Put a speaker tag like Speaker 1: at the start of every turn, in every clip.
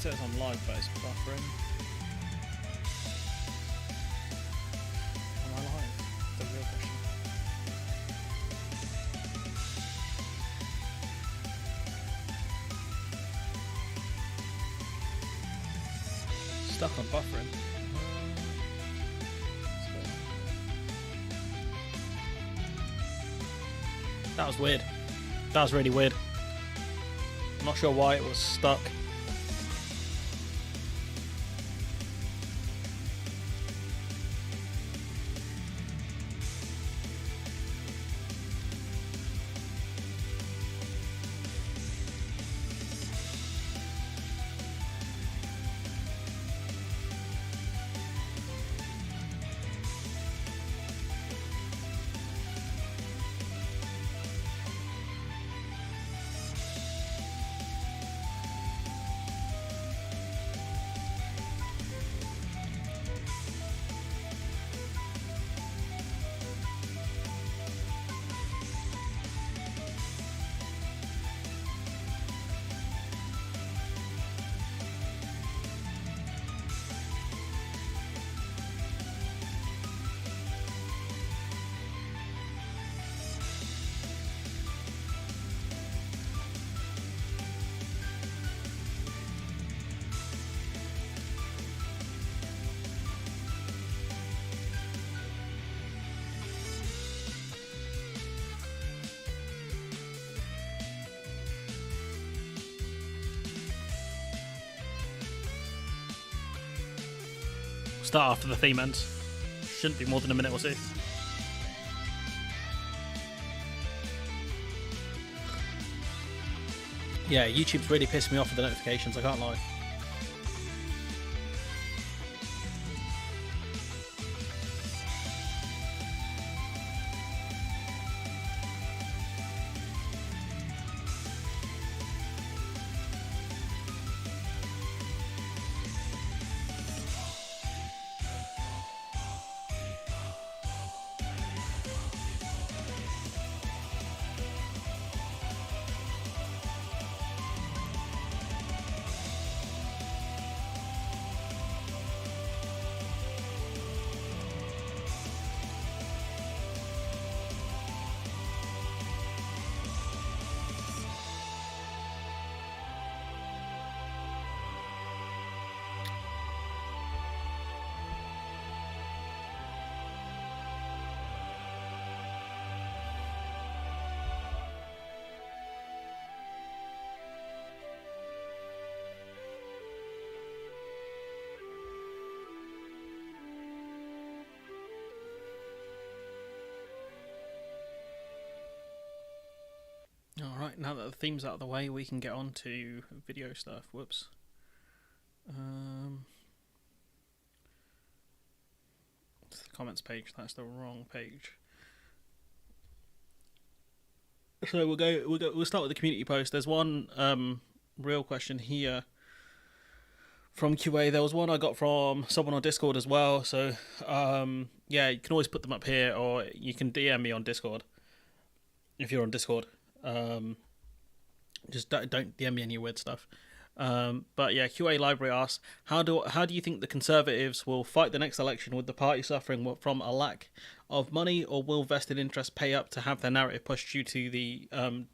Speaker 1: says I'm live, but it's buffering. Am I live? The real question. Stuck on buffering. That was weird. That was really weird. I'm not sure why it was stuck. Start after the theme ends. Shouldn't be more than a minute or two. Yeah, YouTube's really pissed me off with the notifications, I can't lie. Alright, now that the theme's out of the way, we can get on to video stuff. Whoops. It's the comments page, that's the wrong page. So we'll start with the community post. There's one real question here from QA. There was one I got from someone on Discord as well. So yeah, you can always put them up here, or you can DM me on Discord if you're on Discord. Just don't DM me any weird stuff. But yeah, QA Library asks, how do you think the Conservatives will fight the next election with the party suffering from a lack of money, or will vested interests pay up to have their narrative pushed due to the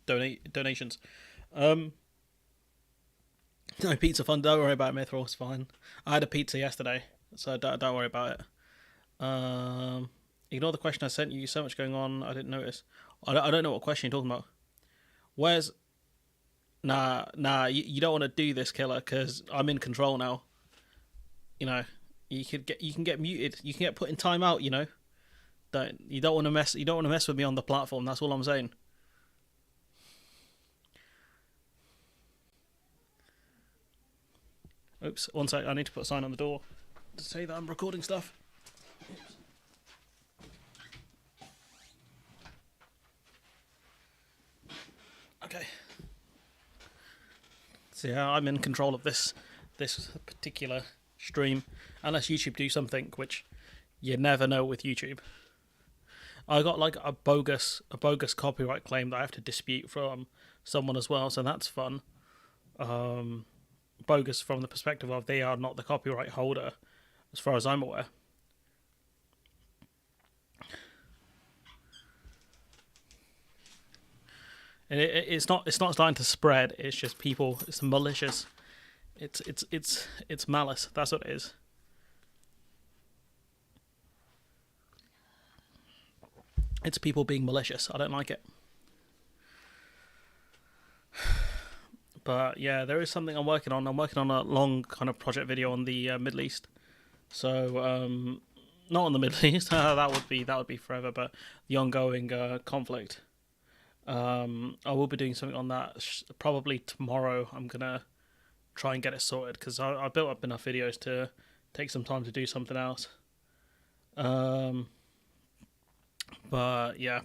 Speaker 1: donations? No pizza fund. Don't worry about it, Mithril. It's fine. I had a pizza yesterday, so don't worry about it. Ignore the question I sent you. So much going on. I didn't notice. I don't know what question you're talking about. Where's... Nah, you don't want to do this, Killer, because I'm in control now. You know, you can get muted. You can get put in timeout. You know, you don't want to mess with me on the platform. That's all I'm saying. Oops, one sec. I need to put a sign on the door to say that I'm recording stuff. Okay. So yeah, I'm in control of this particular stream, unless YouTube do something, which you never know with YouTube. I got like a bogus copyright claim that I have to dispute from someone as well, so that's fun. bogus from the perspective of they are not the copyright holder, as far as I'm aware. And it's not starting to spread. It's just people. It's malicious. It's malice. That's what it is. It's people being malicious. I don't like it. But yeah, there is something I'm working on. I'm working on a long kind of project video on the Middle East. So not on the Middle East. that would be forever. But the ongoing conflict. I will be doing something on that probably tomorrow. I'm gonna try and get it sorted because I built up enough videos to take some time to do something else. But yeah,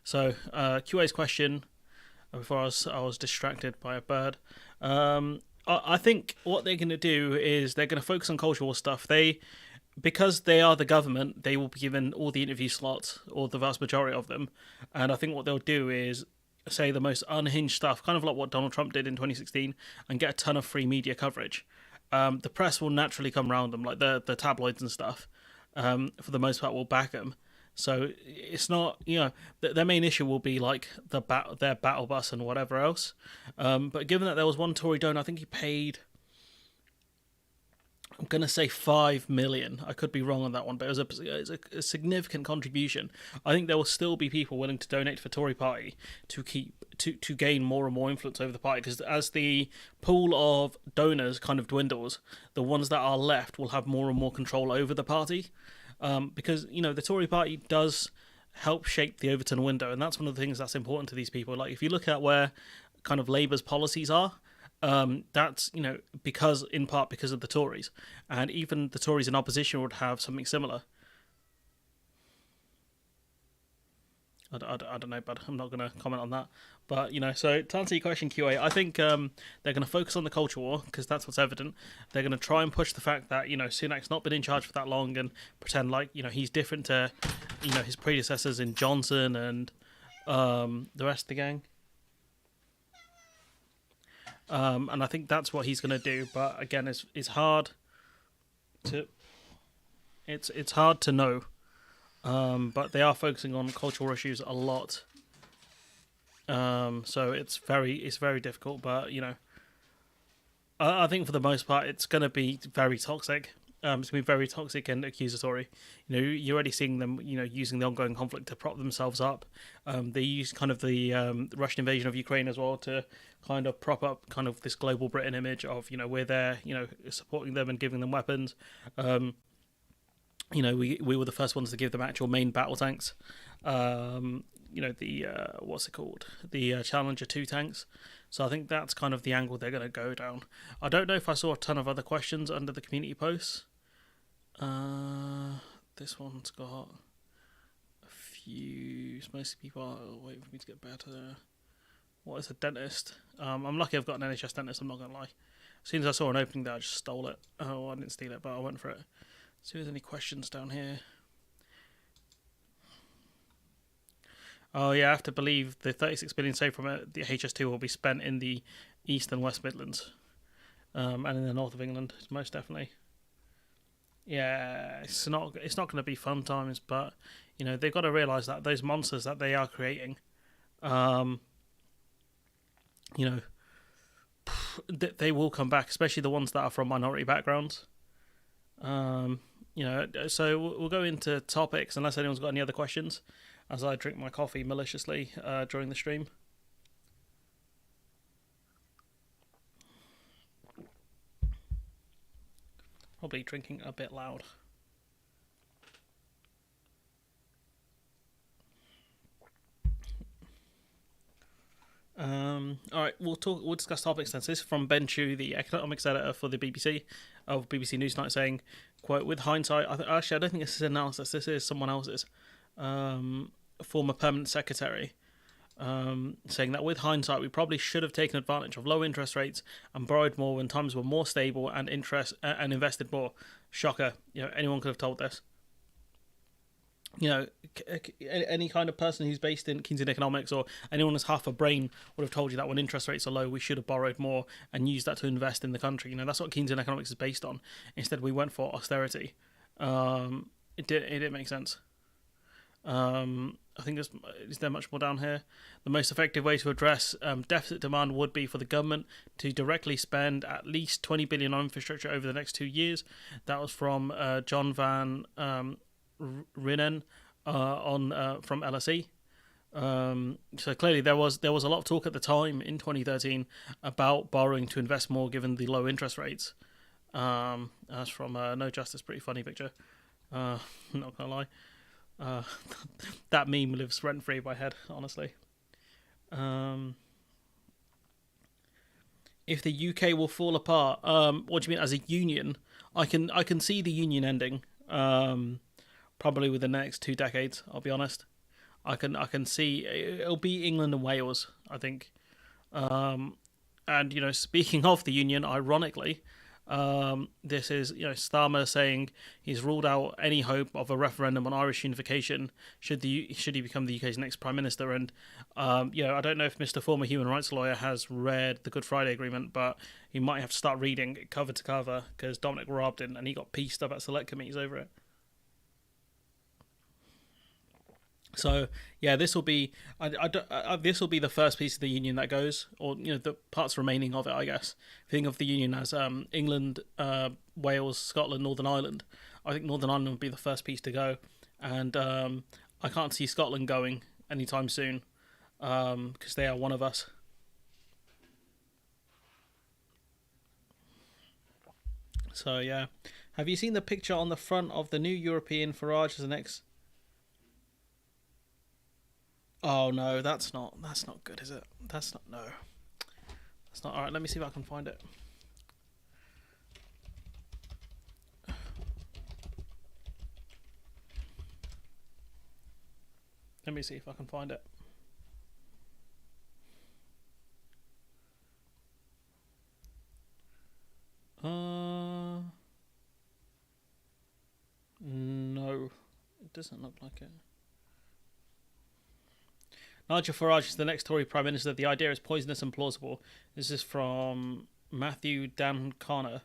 Speaker 1: so QA's question before I was distracted by a bird. I think what they're going to do is they're going to focus on cultural stuff. Because they are the government, they will be given all the interview slots, or the vast majority of them. And I think what they'll do is say the most unhinged stuff, kind of like what Donald Trump did in 2016, and get a ton of free media coverage. The press will naturally come around them, like the tabloids and stuff. For the most part, will back them. So it's not, their main issue will be like their battle bus and whatever else. But given that there was one Tory donor, I think he paid, I'm going to say 5 million. I could be wrong on that one, but it was a significant contribution. I think there will still be people willing to donate for Tory party to gain more and more influence over the party, because as the pool of donors kind of dwindles, the ones that are left will have more and more control over the party. Because, the Tory party does help shape the Overton window, and that's one of the things that's important to these people. Like, if you look at where kind of Labour's policies are, that's, in part because of the Tories. And even the Tories in opposition would have something similar. I don't know, but I'm not going to comment on that. But, so to answer your question, QA, I think they're going to focus on the culture war, because that's what's evident. They're going to try and push the fact that, Sunak's not been in charge for that long, and pretend like, he's different to, his predecessors in Johnson and the rest of the gang. And I think that's what he's going to do. But again, it's hard to know. But they are focusing on cultural issues a lot. So it's very difficult. But I think for the most part, it's going to be very toxic. It's going to be very toxic and accusatory. You're already seeing them, using the ongoing conflict to prop themselves up. They use kind of the Russian invasion of Ukraine as well to kind of prop up kind of this global Britain image of, we're there, supporting them and giving them weapons. We were the first ones to give them actual main battle tanks. The what's it called? The Challenger 2 tanks. So I think that's kind of the angle they're going to go down. I don't know if I saw a ton of other questions under the community posts. This one's got a few. Most people are waiting for me to get better. What is a dentist? I'm lucky I've got an NHS dentist, I'm not going to lie. As soon as I saw an opening there, I just stole it. Oh, I didn't steal it, but I went for it. See if there's any questions down here. Oh yeah, I have to believe the 36 billion saved from it, the HS2 will be spent in the East and West Midlands. And in the north of England, most definitely. Yeah, it's not going to be fun times, but they've got to realise that those monsters that they are creating, they will come back, especially the ones that are from minority backgrounds. So we'll go into topics unless anyone's got any other questions as I drink my coffee maliciously during the stream. Probably drinking a bit loud. Alright, we'll discuss topics then. So this is from Ben Chu, the economics editor for the BBC, of BBC Newsnight, saying, quote, with hindsight, I don't think this is analysis, this is someone else's, former permanent secretary, saying that with hindsight, we probably should have taken advantage of low interest rates and borrowed more when times were more stable and invested more. Shocker, anyone could have told this. You know, any kind of person who's based in Keynesian economics or anyone who's half a brain would have told you that when interest rates are low, we should have borrowed more and used that to invest in the country. You know, that's what Keynesian economics is based on. Instead, we went for austerity. It didn't make sense. I think is there much more down here? The most effective way to address deficit demand would be for the government to directly spend at least 20 billion on infrastructure over the next 2 years. That was from John Van Rinnen on from LSE. So clearly there was a lot of talk at the time in 2013 about borrowing to invest more given the low interest rates. That's from No Justice, pretty funny picture. Not gonna lie. That meme lives rent free in my head, honestly. If the UK will fall apart, what do you mean as a union? I can see the union ending. Probably within the next 2 decades. I'll be honest. I can see it'll be England and Wales. I think. And speaking of the union, ironically, this is Starmer saying he's ruled out any hope of a referendum on Irish unification should he become the UK's next prime minister. And I don't know if Mr. Former human rights lawyer has read the Good Friday Agreement, but he might have to start reading it cover to cover because Dominic Raab didn't, and he got pieced up at select committees over it. So yeah, this will be this will be the first piece of the union that goes, or the parts remaining of it, I guess. Think of the union as England, Wales, Scotland, Northern Ireland. I think Northern Ireland would be the first piece to go, and I can't see Scotland going anytime soon because they are one of us. So yeah, have you seen the picture on the front of the new European Farage as the next? Oh no, that's not good, is it? That's not no. That's not all right. Let me see if I can find it. Let me see if I can find it. No, it doesn't look like it. Nigel Farage is the next Tory Prime Minister. The idea is poisonous and plausible. This is from Matthew Dancona.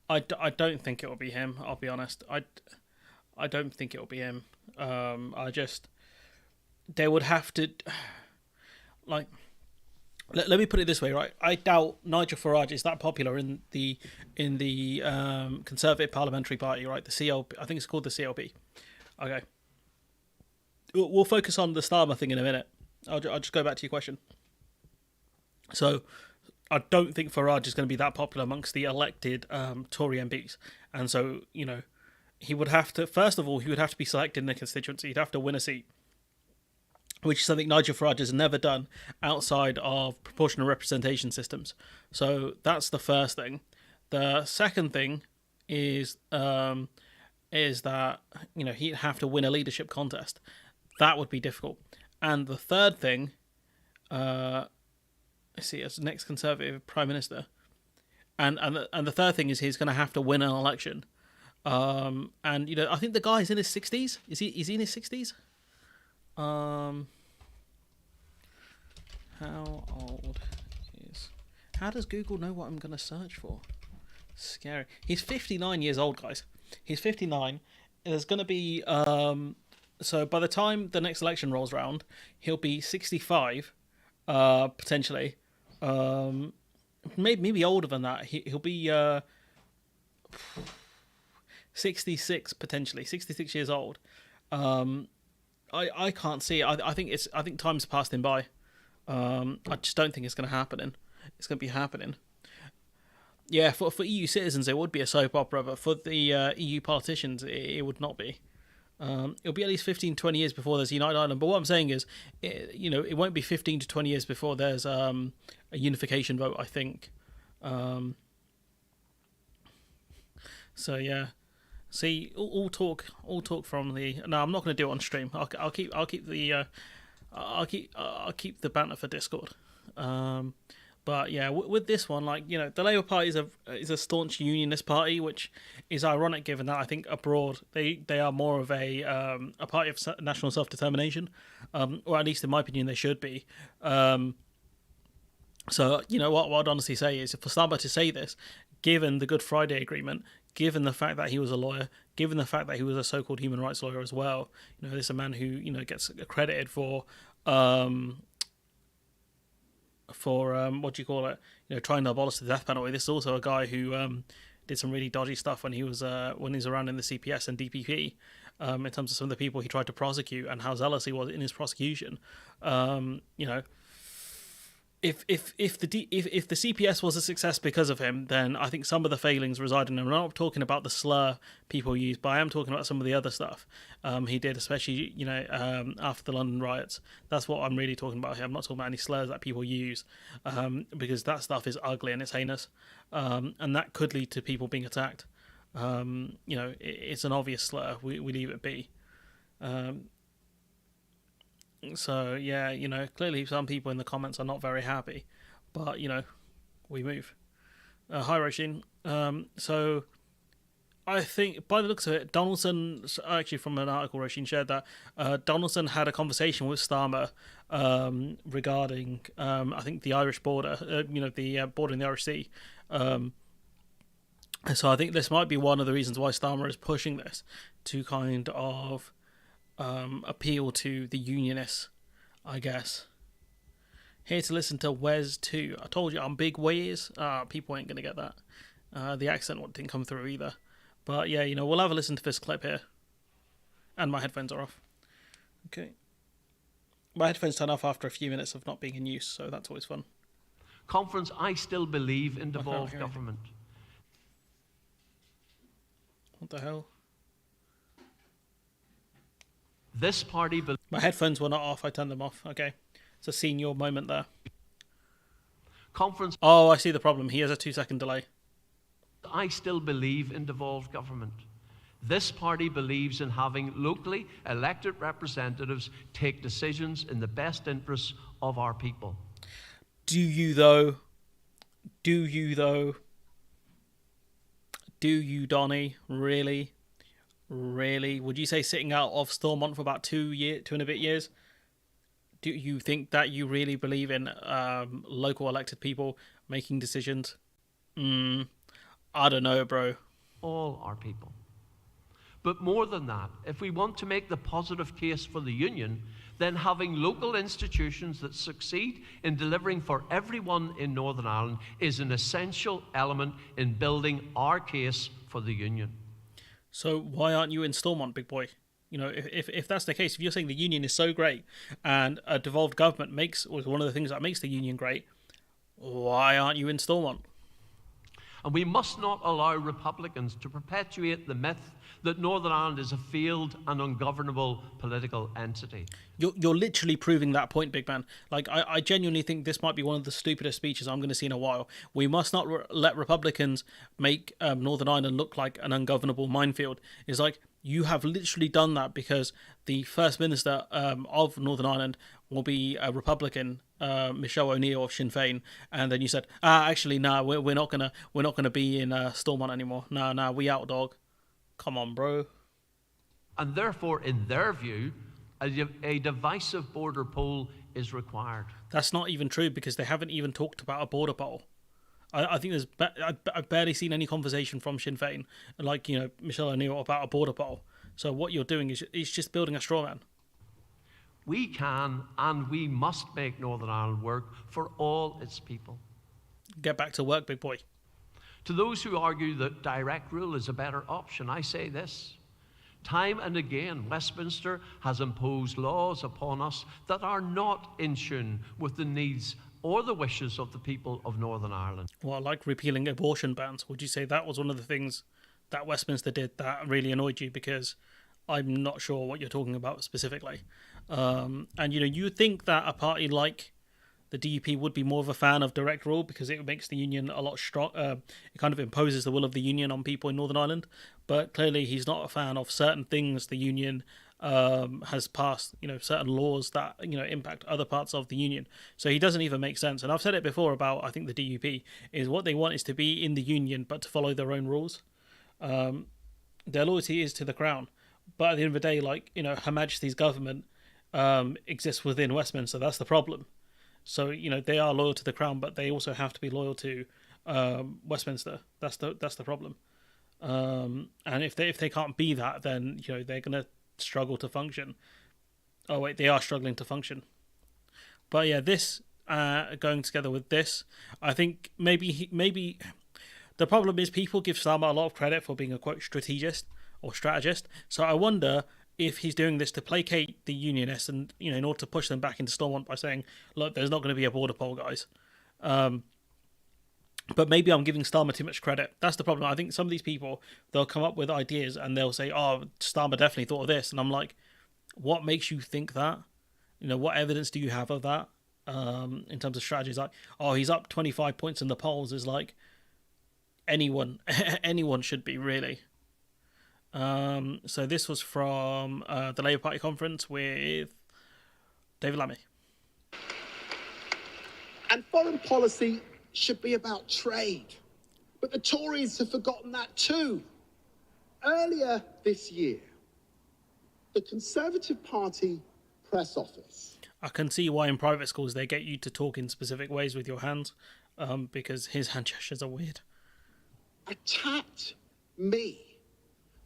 Speaker 1: I don't think it will be him, I'll be honest. I don't think it will be him. They would have to, like, let me put it this way, right? I doubt Nigel Farage is that popular in the Conservative Parliamentary Party, right? The CLP, I think it's called the CLP. Okay. We'll focus on the Starmer thing in a minute. I'll just go back to your question. So, I don't think Farage is going to be that popular amongst the elected Tory MPs. And so, he would have to, first of all, he would have to be selected in the constituency. He'd have to win a seat, which is something Nigel Farage has never done outside of proportional representation systems. So, that's the first thing. The second thing is that, he'd have to win a leadership contest. That would be difficult. And the third thing, let's see, as next Conservative Prime Minister, and the third thing is he's going to have to win an election. And I think the guy's in his 60s. Is he in his 60s? How old is? How does Google know what I'm going to search for? Scary. He's 59 years old, guys. He's 59. There's going to be so by the time the next election rolls around, he'll be 65, potentially. Maybe older than that. He'll be 66 potentially, 66 years old. I can't see. I think time's passed him by. I just don't think it's going to happen. It's going to be happening. Yeah, for EU citizens it would be a soap opera, but for the EU politicians it would not be. It'll be at least 15, 20 years before there's a United Ireland. But what I'm saying is, it won't be 15 to 20 years before there's a unification vote, I think. So yeah, see, all talk from the. No, I'm not going to do it on stream. I'll keep the banter for Discord. But yeah, with this one, like, the Labour Party is a staunch unionist party, which is ironic given that I think abroad they are more of a party of national self determination, or at least in my opinion they should be. So what I'd honestly say is, for Starmer to say this, given the Good Friday Agreement, given the fact that he was a lawyer, given the fact that he was a so-called human rights lawyer as well, this is a man who gets accredited for what do you call it? Trying to abolish the death penalty. This is also a guy who did some really dodgy stuff when he was around in the CPS and DPP, in terms of some of the people he tried to prosecute and how zealous he was in his prosecution. If the CPS was a success because of him, then I think some of the failings reside in him. I'm not talking about the slur people use, but I am talking about some of the other stuff he did, especially after the London riots. That's what I'm really talking about here. I'm not talking about any slurs that people use, because that stuff is ugly and it's heinous, and that could lead to people being attacked. It's an obvious slur. We leave it be. So yeah, clearly some people in the comments are not very happy, but we move. Hi Roisin. So I think by the looks of it, Donaldson, actually from an article Roisin shared, that Donaldson had a conversation with Starmer regarding I think the Irish border, the border in the Irish Sea. So I think this might be one of the reasons why Starmer is pushing this, to kind of appeal to the unionists, I guess. Here to listen to Wes too. I told you I'm big Wes. People ain't gonna get that. The accent didn't come through either. But yeah, we'll have a listen to this clip here. And my headphones are off. Okay. My headphones turn off after a few minutes of not being in use, so that's always fun.
Speaker 2: Conference, I still believe in devolved government.
Speaker 1: What the hell?
Speaker 2: This party...
Speaker 1: My headphones were not off. I turned them off. Okay. It's a senior moment there.
Speaker 2: Conference...
Speaker 1: Oh, I see the problem. He has a 2-second delay.
Speaker 2: I still believe in devolved government. This party believes in having locally elected representatives take decisions in the best interests of our people.
Speaker 1: Do you, though? Do you, Donny? Really? Really? Would you say sitting out of Stormont for about 2 and a bit years? Do you think that you really believe in local elected people making decisions? I don't know, bro.
Speaker 2: All our people. But more than that, if we want to make the positive case for the union, then having local institutions that succeed in delivering for everyone in Northern Ireland is an essential element in building our case for the union.
Speaker 1: So why aren't you in Stormont, big boy? If that's the case, if you're saying the union is so great and a devolved government was one of the things that makes the union great, why aren't you in Stormont?
Speaker 2: And we must not allow Republicans to perpetuate the myth that Northern Ireland is a failed and ungovernable political entity.
Speaker 1: You're literally proving that point, big man. Like, I genuinely think this might be one of the stupidest speeches I'm going to see in a while. We must not let Republicans make Northern Ireland look like an ungovernable minefield. It's like, you have literally done that because the First Minister of Northern Ireland will be a Republican, Michelle O'Neill of Sinn Féin, and then you said, actually, we're not gonna be in Stormont anymore. Nah, we out, dog. Come on, bro.
Speaker 2: And therefore, in their view, a divisive border poll is required.
Speaker 1: That's not even true because they haven't even talked about a border poll. I think I've barely seen any conversation from Sinn Féin, like Michelle O'Neill, about a border poll. So what you're doing is just building a straw man.
Speaker 2: We can and we must make Northern Ireland work for all its people.
Speaker 1: Get back to work, big boy.
Speaker 2: To those who argue that direct rule is a better option, I say this. Time and again, Westminster has imposed laws upon us that are not in tune with the needs or the wishes of the people of Northern Ireland.
Speaker 1: Well, like repealing abortion bans. Would you say that was one of the things that Westminster did that really annoyed you? Because I'm not sure what you're talking about specifically. And you would think that a party like the DUP would be more of a fan of direct rule because it makes the union a lot strong. It kind of imposes the will of the union on people in Northern Ireland. But clearly he's not a fan of certain things the union has passed, certain laws that, impact other parts of the union. So he doesn't even make sense. And I've said it before about, I think the DUP is what they want is to be in the union, but to follow their own rules. Their loyalty is to the crown. But at the end of the day, Her Majesty's government exists within Westminster. That's the problem. So, they are loyal to the crown, but they also have to be loyal to Westminster. That's the problem. And if they can't be that, then they're gonna struggle to function. Oh wait, they are struggling to function. But yeah, this going together with this, I think maybe the problem is people give Starmer a lot of credit for being a quote strategist or strategist. So I wonder if he's doing this to placate the unionists and in order to push them back into Stormont by saying, look, there's not going to be a border poll, guys. But maybe I'm giving Starmer too much credit. That's the problem. I think some of these people, they'll come up with ideas and they'll say, oh, Starmer definitely thought of this. And I'm like, what makes you think that? What evidence do you have of that? In terms of strategies, like, oh, he's up 25 points in the polls is like anyone should be, really. So this was from the Labour Party conference with David Lammy.
Speaker 3: And foreign policy should be about trade. But the Tories have forgotten that too. Earlier this year, the Conservative Party press office...
Speaker 1: I can see why in private schools they get you to talk in specific ways with your hands, because his hand gestures are weird.
Speaker 3: ...attacked me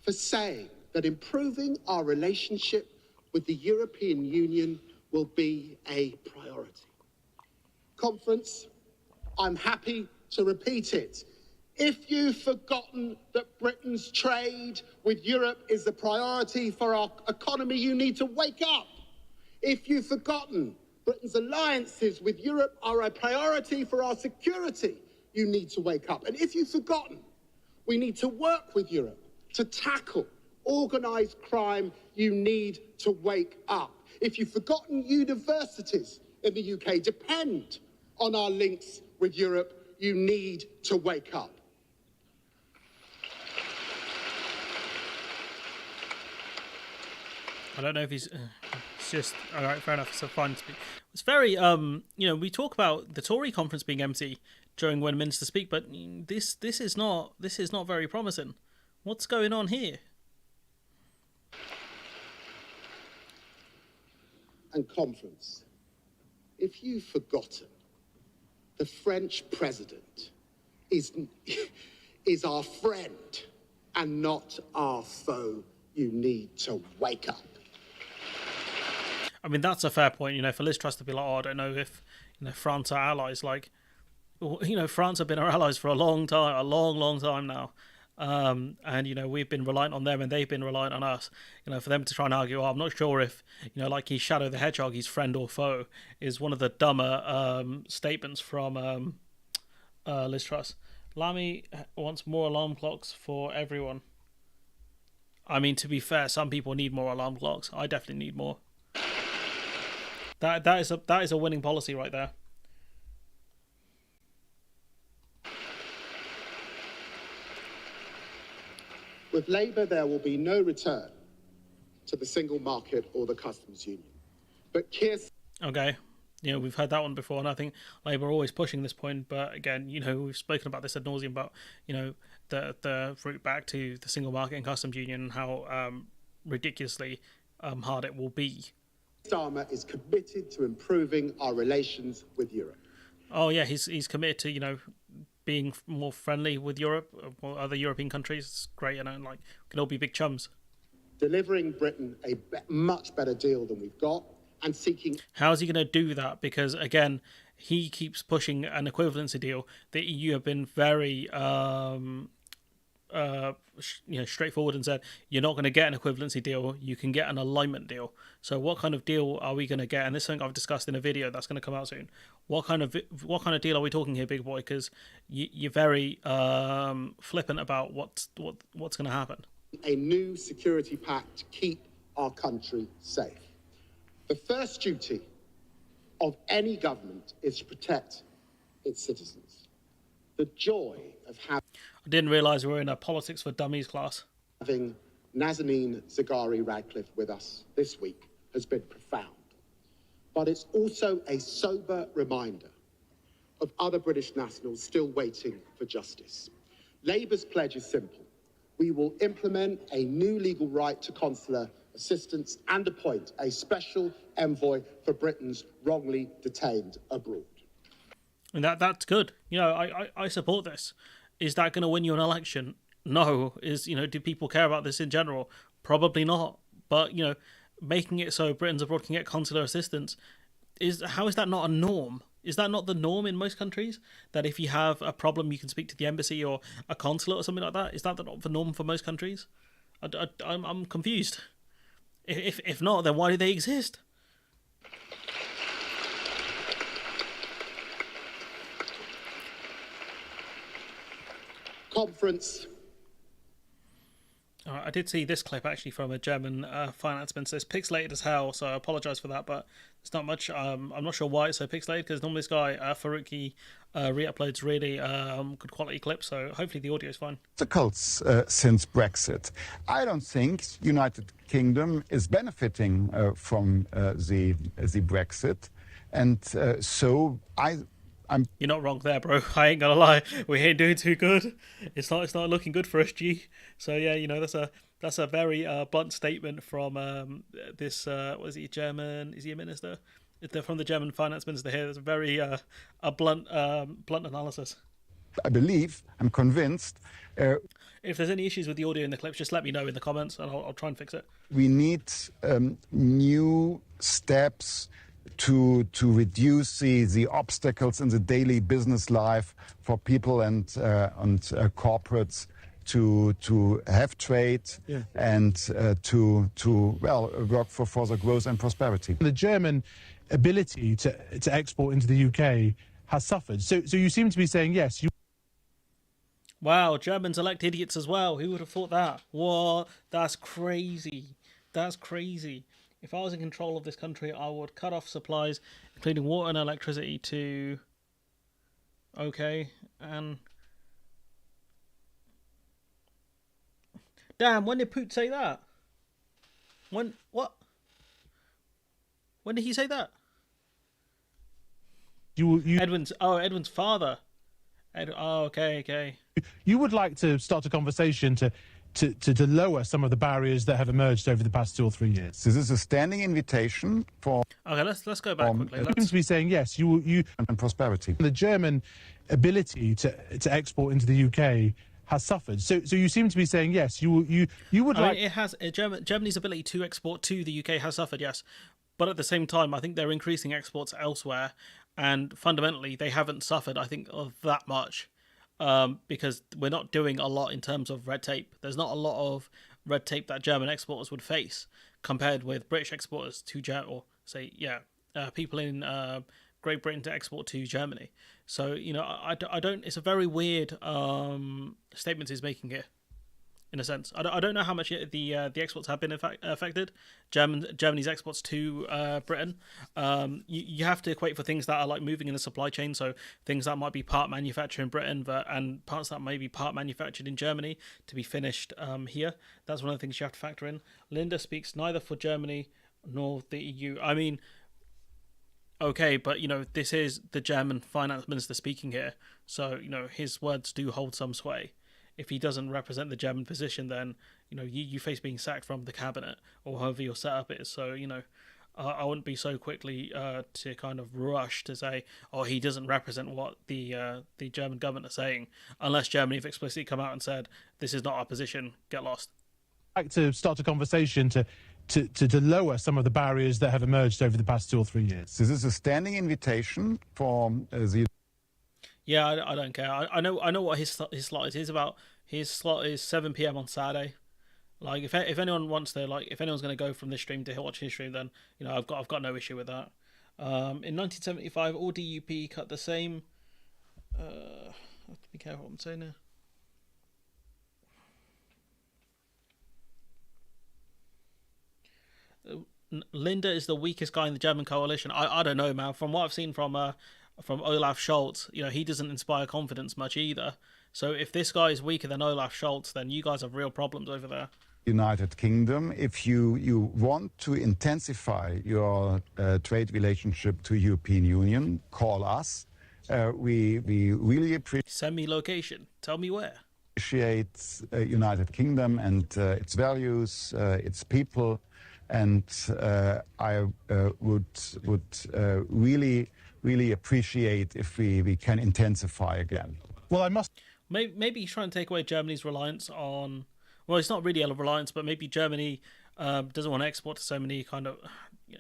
Speaker 3: for saying that improving our relationship with the European Union will be a priority. Conference, I'm happy to repeat it. If you've forgotten that Britain's trade with Europe is a priority for our economy, you need to wake up. If you've forgotten Britain's alliances with Europe are a priority for our security, you need to wake up. And if you've forgotten we need to work with Europe to tackle organised crime, you need to wake up. If you've forgotten universities in the UK depend on our links with Europe, you need to wake up.
Speaker 1: I don't know if he's... it's just... All right, fair enough. So fine. It's very... we talk about the Tory conference being empty during when ministers speak, but this is not very promising. What's going on here?
Speaker 3: And conference, if you've forgotten, the French president is our friend and not our foe. You need to wake up.
Speaker 1: I mean, that's a fair point. For Liz Truss to be like, oh, I don't know if France are allies. Like, France have been our allies for a long time now. And we've been reliant on them and they've been reliant on us. For them to try and argue, oh, I'm not sure if like he's Shadow the Hedgehog, he's friend or foe, is one of the dumber statements from Liz Truss. Lammy wants more alarm clocks for everyone. I mean, to be fair, some people need more alarm clocks. I definitely need more. That is a winning policy right there.
Speaker 3: With Labour, there will be no return to the single market or the customs union. But
Speaker 1: Okay, we've heard that one before, and I think Labour are always pushing this point. But again, we've spoken about this ad nauseum about the route back to the single market and customs union and how ridiculously hard it will be.
Speaker 3: Starmer is committed to improving our relations with Europe.
Speaker 1: Oh yeah, he's committed to being more friendly with Europe or other European countries. It's great, we can all be big chums.
Speaker 3: Delivering Britain a much better deal than we've got and seeking...
Speaker 1: How's he going to do that? Because, again, he keeps pushing an equivalency deal. The EU have been very straightforward and said, you're not going to get an equivalency deal, you can get an alignment deal. So what kind of deal are we going to get? And this is something I've discussed in a video that's going to come out soon. What kind of deal are we talking here, big boy? Because you're very flippant about what's going to happen.
Speaker 3: A new security pact to keep our country safe. The first duty of any government is to protect its citizens. The joy of having...
Speaker 1: I didn't realise we were in a politics for dummies class.
Speaker 3: Having Nazanin Zaghari Radcliffe with us this week has been profound. But it's also a sober reminder of other British nationals still waiting for justice. Labour's pledge is simple. We will implement a new legal right to consular assistance and appoint a special envoy for Britain's wrongly detained abroad.
Speaker 1: And that's good. I support this. Is that going to win you an election? No. Do people care about this in general? Probably not. But, making it so Britain's abroad can get consular assistance, how is that not a norm? Is that not the norm in most countries? That if you have a problem, you can speak to the embassy or a consulate or something like that? Is that not the norm for most countries? I'm confused. If not, then why do they exist?
Speaker 3: Conference.
Speaker 1: I did see this clip actually from a German finance minister. It's pixelated as hell, so I apologise for that, but it's not much. I'm not sure why it's so pixelated, because normally this guy, Faruqi, re-uploads really good quality clips, so hopefully the audio is fine.
Speaker 4: Since Brexit. I don't think United Kingdom is benefiting from the Brexit, and so
Speaker 1: You're not wrong there, bro. I ain't gonna lie. We ain't doing too good. It's not looking good for us, G. So yeah, that's a very blunt statement from this. Was he German? Is he a minister? They're from the German finance minister here. It's a very a blunt analysis.
Speaker 4: I'm convinced.
Speaker 1: If there's any issues with the audio in the clips, just let me know in the comments, and I'll try and fix it.
Speaker 4: We need new steps to reduce the obstacles in the daily business life for people and corporates to have trade and to work for further growth and prosperity.
Speaker 5: The German ability to export into the UK has suffered. So you seem to be saying yes.
Speaker 1: Wow, Germans elect idiots as well. Who would have thought that? What? That's crazy. That's crazy. If I was in control of this country, I would cut off supplies, including water and electricity, to... Okay, and... Damn, when did Poot say that? When... What? When did he say that? Edwin's father. Okay.
Speaker 5: You would like to start a conversation to lower some of the barriers that have emerged over the past 2 or 3 years.
Speaker 4: This is a standing invitation for...
Speaker 1: Okay, let's go back quickly.
Speaker 5: You seem to be saying yes. You
Speaker 4: and prosperity.
Speaker 5: The German ability to export into the UK has suffered. So you seem to be saying yes. You would like...
Speaker 1: It has. Germany's ability to export to the UK has suffered, yes. But at the same time, I think they're increasing exports elsewhere, and fundamentally they haven't suffered, I think, of that much. Because we're not doing a lot in terms of red tape. There's not a lot of red tape that German exporters would face compared with British exporters to people in Great Britain to export to Germany. So, I don't. It's a very weird statement he's making here, in a sense. I don't know how much the exports have been affected. Germany's exports to Britain. You have to equate for things that are like moving in the supply chain. So things that might be part manufactured in Britain, and parts that may be part manufactured in Germany to be finished here. That's one of the things you have to factor in. Linda speaks neither for Germany nor the EU. I mean, okay, but this is the German finance minister speaking here, so his words do hold some sway. If he doesn't represent the German position, then you face being sacked from the cabinet or however your setup is. So I wouldn't be so quickly to kind of rush to say, oh, he doesn't represent what the German government are saying, unless Germany have explicitly come out and said this is not our position. Get lost.
Speaker 5: I'd like to start a conversation to lower some of the barriers that have emerged over the past 2 or 3 years.
Speaker 4: This is a standing invitation for the...
Speaker 1: Yeah, I don't care. I know what his slot is. His slot is 7 p.m. on Saturday. Like if anyone wants to, if anyone's going to go from this stream to watch his stream, then I've got no issue with that. In 1975, all DUP cut the same. I have to be careful what I'm saying here. Linda is the weakest guy in the German coalition. I don't know, man. From what I've seen from Olaf Scholz, he doesn't inspire confidence much either. So if this guy is weaker than Olaf Scholz, then you guys have real problems over there.
Speaker 4: United Kingdom. If you want to intensify your trade relationship to European Union, call us. We really
Speaker 1: Send me location. Tell me where.
Speaker 4: appreciate United Kingdom and its values, its people, and I would really appreciate if we can intensify again.
Speaker 5: Well, I must.
Speaker 1: Maybe he's trying to take away Germany's reliance on. Well, it's not really a reliance, but maybe Germany doesn't want to export to so many kind of. I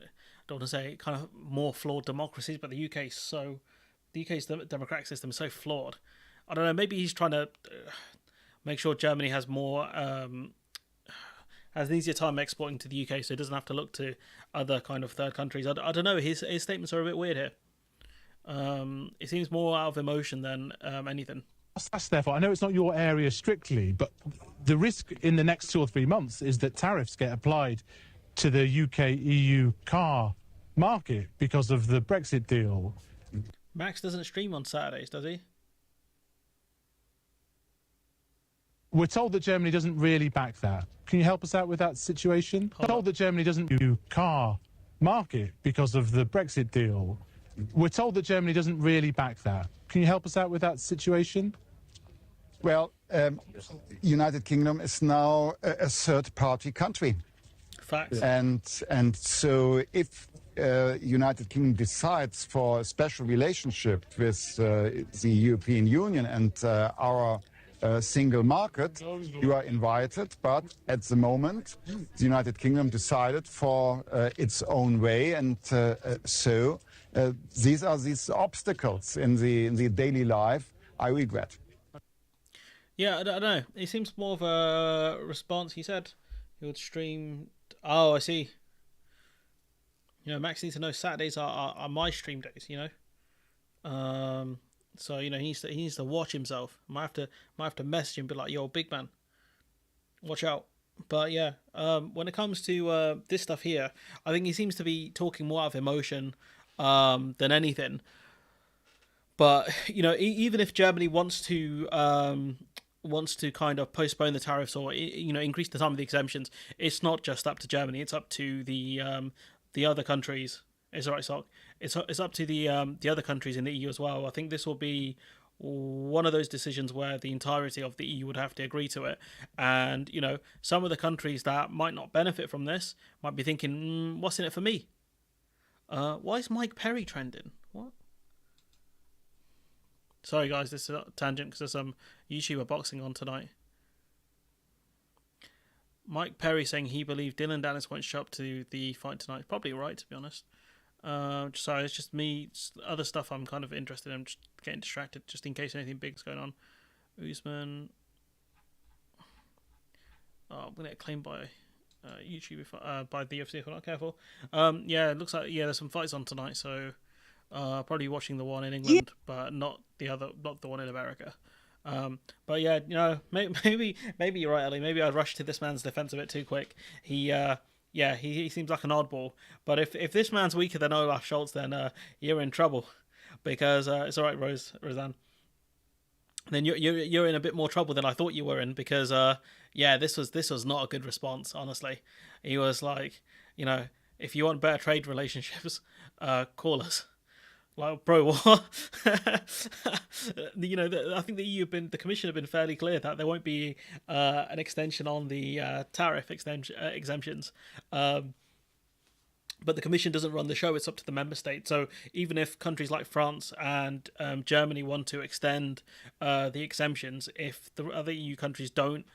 Speaker 1: don't want to say kind of more flawed democracies, but the UK's democratic system is so flawed. I don't know. Maybe he's trying to make sure Germany has more has an easier time exporting to the UK, so it doesn't have to look to other kind of third countries. I don't know. His statements are a bit weird here. It seems more out of emotion than anything.
Speaker 5: Therefore, I know it's not your area strictly, but the risk in the next 2 or 3 months is that tariffs get applied to the UK-EU car market because of the Brexit deal.
Speaker 1: Max doesn't stream on Saturdays, does he?
Speaker 5: We're told that Germany doesn't really back that. Can you help us out with that situation? We're told that Germany doesn't EU car market because of the Brexit deal. We're told that Germany doesn't really back that. Can you help us out with that situation?
Speaker 4: Well, United Kingdom is now a third-party country.
Speaker 1: Facts.
Speaker 4: And so if United Kingdom decides for a special relationship with the European Union and our single market, you are invited. But at the moment, the United Kingdom decided for its own way, and so these are these obstacles in the daily life I regret.
Speaker 1: Yeah, I don't know. It seems more of a response. He said he would stream. Oh, I see. Max needs to know Saturdays are my stream days. So he needs to watch himself. Might have to message him, be like, "Yo, big man, watch out." But yeah, when it comes to this stuff here, I think he seems to be talking more out of emotion than anything. But even if Germany wants to kind of postpone the tariffs or increase the time of the exemptions, it's not just up to Germany. It's up to the other countries. It's all right, Sock. It's up to the other countries in the EU as well. I think this will be one of those decisions where the entirety of the EU would have to agree to it. And some of the countries that might not benefit from this might be thinking, what's in it for me? Why is Mike Perry trending? What? Sorry guys, this is a tangent because there's some YouTuber boxing on tonight. Mike Perry saying he believed Dylan Dennis won't show up to the fight tonight. Probably right, to be honest. Sorry, it's just me. It's other stuff I'm kind of interested in. I'm just getting distracted just in case anything big's going on. Usman. Oh, I'm going to get claimed by YouTube by the UFC if I'm not careful. Yeah, it looks like there's some fights on tonight, so probably watching the one in England, but not the one in America. But yeah, maybe you're right, Ellie. Maybe I rushed to this man's defense a bit too quick. He seems like an oddball. But if this man's weaker than Olaf Scholz, then you're in trouble, because it's all right, Roseanne. Then you're in a bit more trouble than I thought you were in, because this was not a good response. Honestly, he was like, if you want better trade relationships, call us. Like, bro, what? I think the Commission have been fairly clear that there won't be an extension on the tariff exemptions. But the Commission doesn't run the show; it's up to the member state. So even if countries like France and Germany want to extend the exemptions, if the other EU countries don't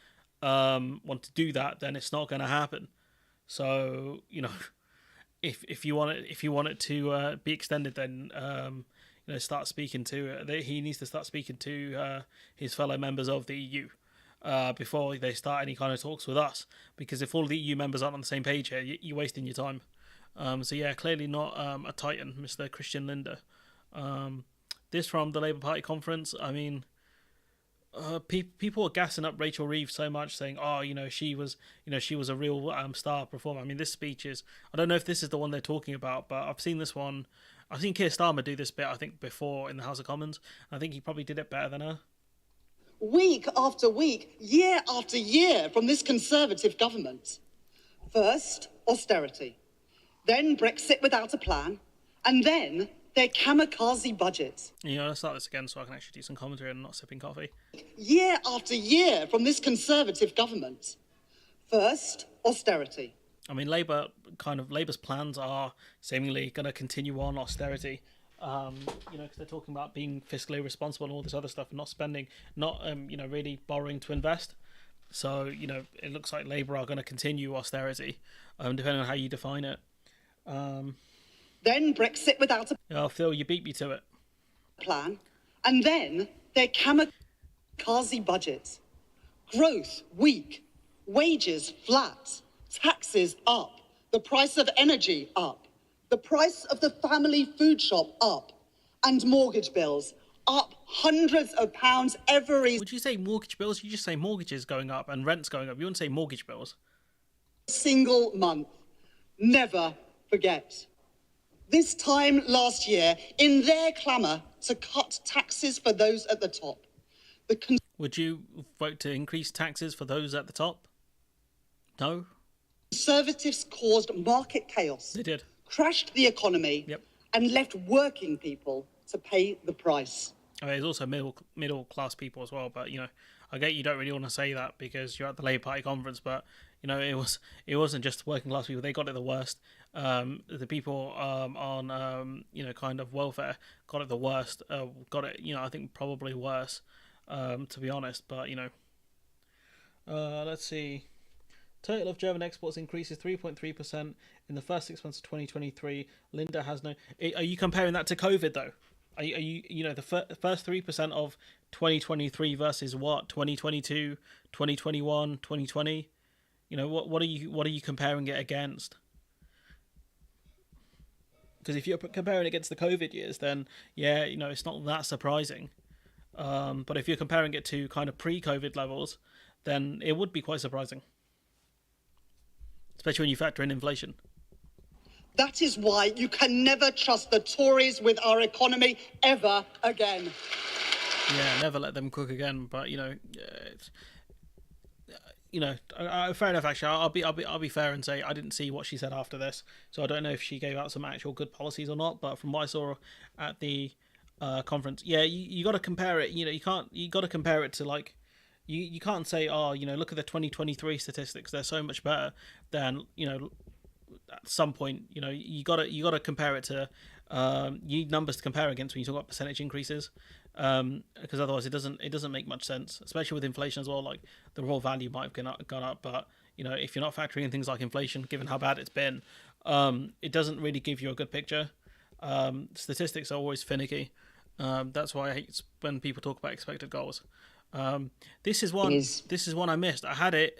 Speaker 1: want to do that, then it's not going to happen. So If you want it to be extended, then start speaking to. He needs to start speaking to his fellow members of the EU before they start any kind of talks with us. Because if all the EU members aren't on the same page here, you're wasting your time. So yeah, clearly not a titan, Mr. Christian Lindner. This from the Labour Party conference. I mean, people are gassing up Rachel Reeves so much, saying, "Oh, she was a real star performer." I mean, this speech is. I don't know if this is the one they're talking about, but I've seen this one. I've seen Keir Starmer do this bit, I think, before in the House of Commons. I think he probably did it better than her.
Speaker 6: week after week, year after year from this Conservative government. First, austerity, then Brexit without a plan, and then their kamikaze budget.
Speaker 1: Let's start this again so I can actually do some commentary and not sipping coffee.
Speaker 6: Year after year from this Conservative government. First, austerity.
Speaker 1: I mean, Labour's plans are seemingly going to continue on austerity. Because they're talking about being fiscally responsible and all this other stuff, and not spending, not really borrowing to invest. So it looks like Labour are going to continue austerity, depending on how you define it.
Speaker 6: Then Brexit without a
Speaker 1: Phil, you beat me to it.
Speaker 6: plan, and then their kamikaze budget. Growth weak, wages flat, taxes up, the price of energy up, the price of the family food shop up, and mortgage bills up hundreds of pounds every
Speaker 1: Would you say mortgage bills? You just say mortgages going up and rents going up. You wouldn't say mortgage bills.
Speaker 6: single month. Never forget. This time last year, in their clamour to cut taxes for those at the top, the
Speaker 1: Would you vote to increase taxes for those at the top? No?
Speaker 6: Conservatives caused market chaos.
Speaker 1: They did.
Speaker 6: Crashed the economy.
Speaker 1: Yep.
Speaker 6: And left working people to pay the price.
Speaker 1: I mean, there's also middle class people as well, but I get you don't really want to say that because you're at the Labour Party conference, but it wasn't just working class people. They got it the worst. The people on kind of welfare got it the worst. Got it, I think probably worse, to be honest. But let's see. Total of German exports increases 3.3% in the first 6 months of 2023. Linda has no. Are you comparing that to COVID though? Are you the first 3% of 2023 versus what 2022, 2021, 2020? What are you comparing it against? Because if you're comparing it against the COVID years, then it's not that surprising. But if you're comparing it to kind of pre-COVID levels, then it would be quite surprising. Especially when you factor in inflation.
Speaker 6: That is why you can never trust the Tories with our economy ever again.
Speaker 1: Yeah, never let them cook again. But fair enough. Actually, I'll be fair and say I didn't see what she said after this, so I don't know if she gave out some actual good policies or not. But from what I saw at the conference, you got to compare it. You got to compare it to like. You can't say, look at the 2023 statistics. They're so much better than, at some point, you got to compare it to, you need numbers to compare against when you talk about percentage increases, because otherwise it doesn't make much sense, especially with inflation as well. Like the raw value might have gone up, but if you're not factoring in things like inflation, given how bad it's been, it doesn't really give you a good picture. Statistics are always finicky. That's why I hate when people talk about expected goals. This is one I missed. I had it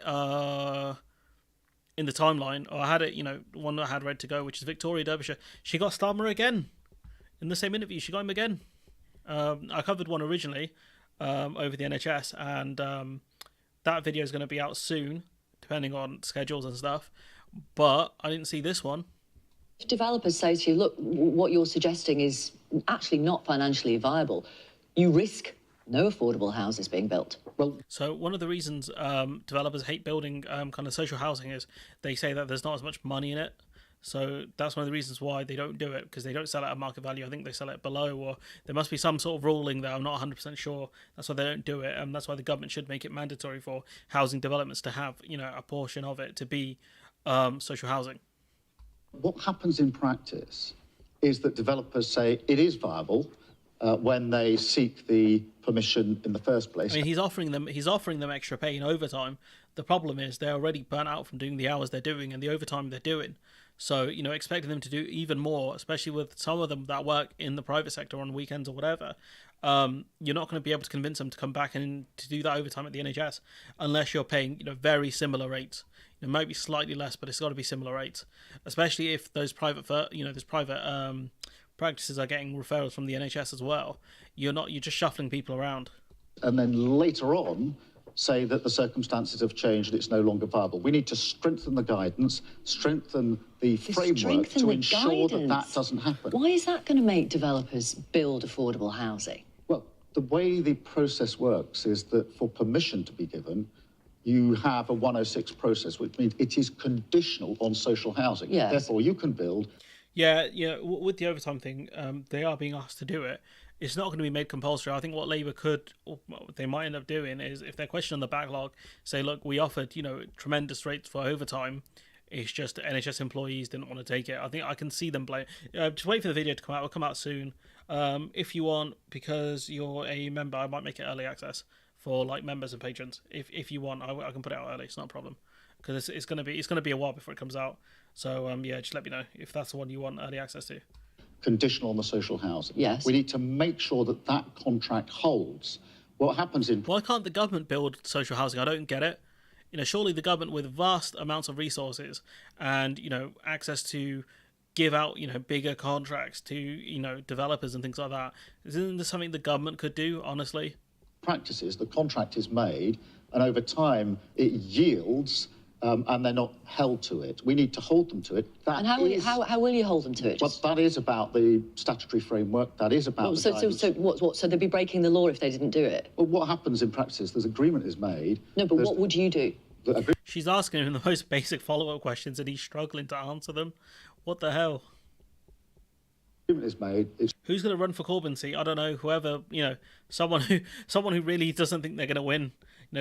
Speaker 1: in the timeline, or I had it, one I had ready to go, which is Victoria Derbyshire. She got Starmer again in the same interview. She got him again. I covered one originally over the NHS, and that video is going to be out soon, depending on schedules and stuff. But I didn't see this one.
Speaker 7: If developers say to you, look, what you're suggesting is actually not financially viable, you risk no affordable houses being built. Well,
Speaker 1: so one of the reasons developers hate building kind of social housing is they say that there's not as much money in it. So that's one of the reasons why they don't do it, because they don't sell it at market value. I think they sell it below, or there must be some sort of ruling that I'm not 100% sure. That's why they don't do it. That's why the government should make it mandatory for housing developments to have, a portion of it to be social housing.
Speaker 8: What happens in practice is that developers say it is viable when they seek the permission in the first place.
Speaker 1: I mean, he's offering them extra pay in overtime. The problem is they're already burnt out from doing the hours they're doing and the overtime they're doing. So, expecting them to do even more, especially with some of them that work in the private sector on weekends or whatever, you're not going to be able to convince them to come back and to do that overtime at the NHS unless you're paying, very similar rates. It might be slightly less, but it's got to be similar rates, especially if those private practices are getting referrals from the NHS as well. You're just shuffling people around.
Speaker 8: And then later on, say that the circumstances have changed and it's no longer viable. We need to strengthen the guidance, strengthen the framework to ensure that that doesn't happen.
Speaker 7: Why is that going to make developers build affordable housing?
Speaker 8: Well, The way the process works is that for permission to be given, you have a 106 process, which means it is conditional on social housing.
Speaker 7: Yes.
Speaker 8: Therefore, you can build.
Speaker 1: Yeah, with the overtime thing, they are being asked to do it. It's not going to be made compulsory. I think what Labour could, or what they might end up doing, is if they're questioning the backlog, say, look, we offered, tremendous rates for overtime. It's just NHS employees didn't want to take it. I think I can see them blame. Just wait for the video to come out. It'll come out soon. If you want, because you're a member, I might make it early access for like members and patrons. If you want, I can put it out early. It's not a problem, because it's gonna be a while before it comes out. So just let me know if that's the one you want early access to.
Speaker 8: Conditional on the social housing.
Speaker 7: Yes.
Speaker 8: We need to make sure that that contract holds. What happens in...
Speaker 1: Why can't the government build social housing? I don't get it. Surely the government with vast amounts of resources and, access to give out, bigger contracts to, developers and things like that. Isn't this something the government could do, honestly?
Speaker 8: Practices, the contract is made, and over time it yields, and they're not held to it. We need to hold them to it.
Speaker 7: And how will you hold them to it?
Speaker 8: Well, that is about the statutory framework. That is about the guidance.
Speaker 7: So what? So they'd be breaking the law if they didn't do it?
Speaker 8: Well, what happens in practice, there's agreement is made.
Speaker 7: No, but what would you do?
Speaker 1: She's asking him the most basic follow-up questions and he's struggling to answer them. What the hell?
Speaker 8: Agreement is made.
Speaker 1: Who's going to run for Corbyn's seat? I don't know. Whoever, someone who really doesn't think they're going to win.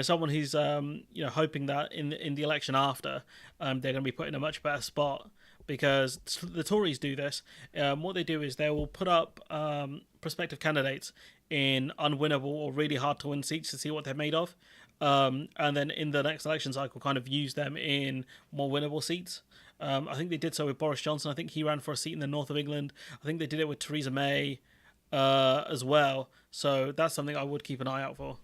Speaker 1: Someone who's hoping that in the election after, they're going to be put in a much better spot, because the Tories do this. What they do is they will put up prospective candidates in unwinnable or really hard to win seats to see what they're made of. And then in the next election cycle, kind of use them in more winnable seats. I think they did so with Boris Johnson. I think he ran for a seat in the north of England. I think they did it with Theresa May as well. So that's something I would keep an eye out for.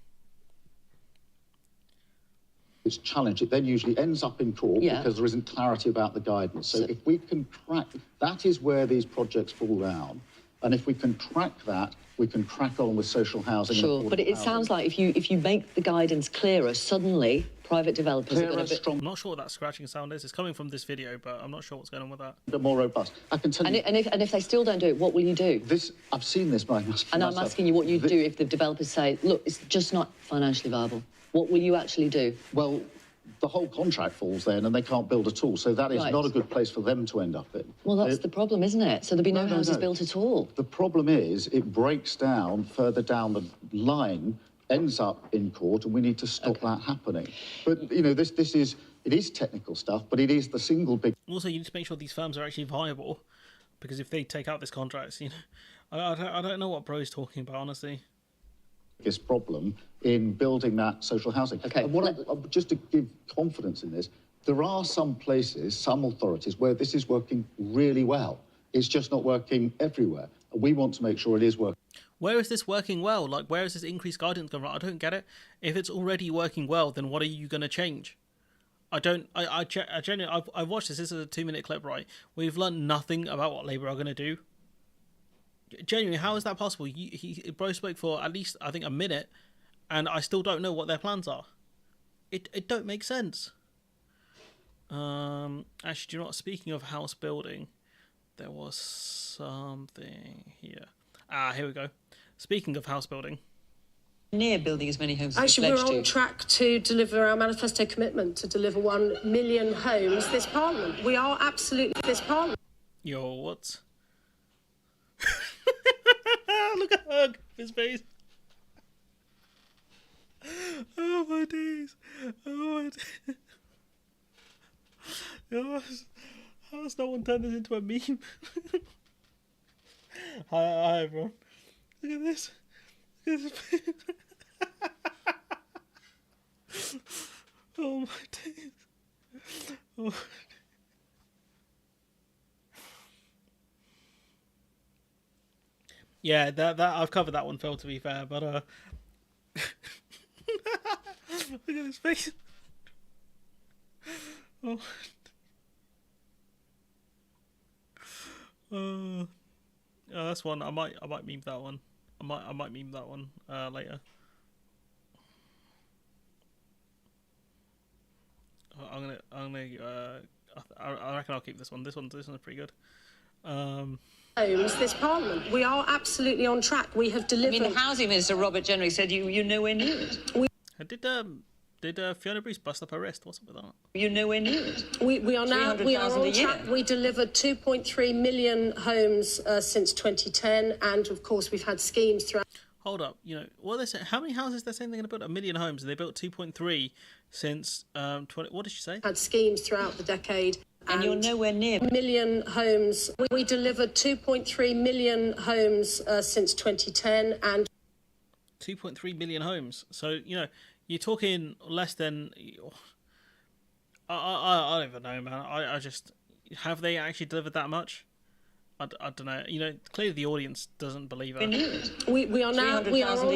Speaker 8: It's challenged. It then usually ends up in court because there isn't clarity about the guidance. So if we can crack, that is where these projects fall down. And if we can track that, we can crack on with social housing.
Speaker 7: Sure, but it sounds like if you make the guidance clearer, suddenly private developers are going to be...
Speaker 1: I'm not sure what that scratching sound is. It's coming from this video, but I'm not sure what's going on with that.
Speaker 8: They're more robust. I can tell you...
Speaker 7: And if they still don't do it, what will you do?
Speaker 8: I've seen this by myself.
Speaker 7: And I'm asking you what you'd do if the developers say, look, it's just not financially viable. What will you actually do?
Speaker 8: Well, the whole contract falls then and they can't build at all. So that is not a good place for them to end up in.
Speaker 7: Well, that's the problem, isn't it? So there'll be no houses built at all.
Speaker 8: The problem is it breaks down further down the line, ends up in court, and we need to stop that happening. But, it is technical stuff, but it is the single big...
Speaker 1: Also, you need to make sure these firms are actually viable, because if they take out this contract, I don't know what Bro's talking about, honestly.
Speaker 8: Biggest problem in building that social housing.
Speaker 7: Okay.
Speaker 8: And just to give confidence in this, there are some places, some authorities, where this is working really well. It's just not working everywhere. We want to make sure it is working.
Speaker 1: Where is this working well? Like, where is this increased guidance going from? I don't get it. If it's already working well, then what are you going to change? I genuinely, I've watched this. This is a 2-minute clip, right? We've learned nothing about what Labour are going to do. Genuinely, how is that possible? Bro spoke for at least, I think, a minute, and I still don't know what their plans are. It don't make sense. Actually, do you know what? Speaking of house building, there was something here. Here we go. Speaking of house building.
Speaker 9: Near building as many homes as
Speaker 10: actually, we're on track to deliver our manifesto commitment to deliver 1 million homes this Parliament. We are absolutely this Parliament.
Speaker 1: Yo, what? Look at Hug, his face. Oh my days. Oh my days. How has no one turned this into a meme? Hi everyone. Look at this. Look at this face. Oh my days. Oh. Yeah, that I've covered that one, Phil, to be fair, but look at his face. That's one I might meme that one. I might meme that one later. I reckon I'll keep this one. This one's pretty good.
Speaker 10: homes this Parliament. We are absolutely on track. We have delivered.
Speaker 9: I mean, the Housing Minister, Robert Generally, said you're nowhere near it.
Speaker 1: Did Fiona Bruce bust up her wrist? What's up with that?
Speaker 9: You're nowhere near it.
Speaker 10: We are on track. We delivered 2.3 million homes since 2010, and of course we've had schemes throughout.
Speaker 1: Hold up, what they say? How many houses they're saying they're going to build? 1 million homes. They built 2.3 since 20. What did she say?
Speaker 10: Had schemes throughout the decade.
Speaker 9: And you're nowhere near.
Speaker 10: Million homes. We delivered 2.3 million homes since 2010, and
Speaker 1: 2.3 million homes. So you're talking less than. I don't even know, man. I just have they actually delivered that much? I don't know. Clearly the audience doesn't believe it.
Speaker 10: We are on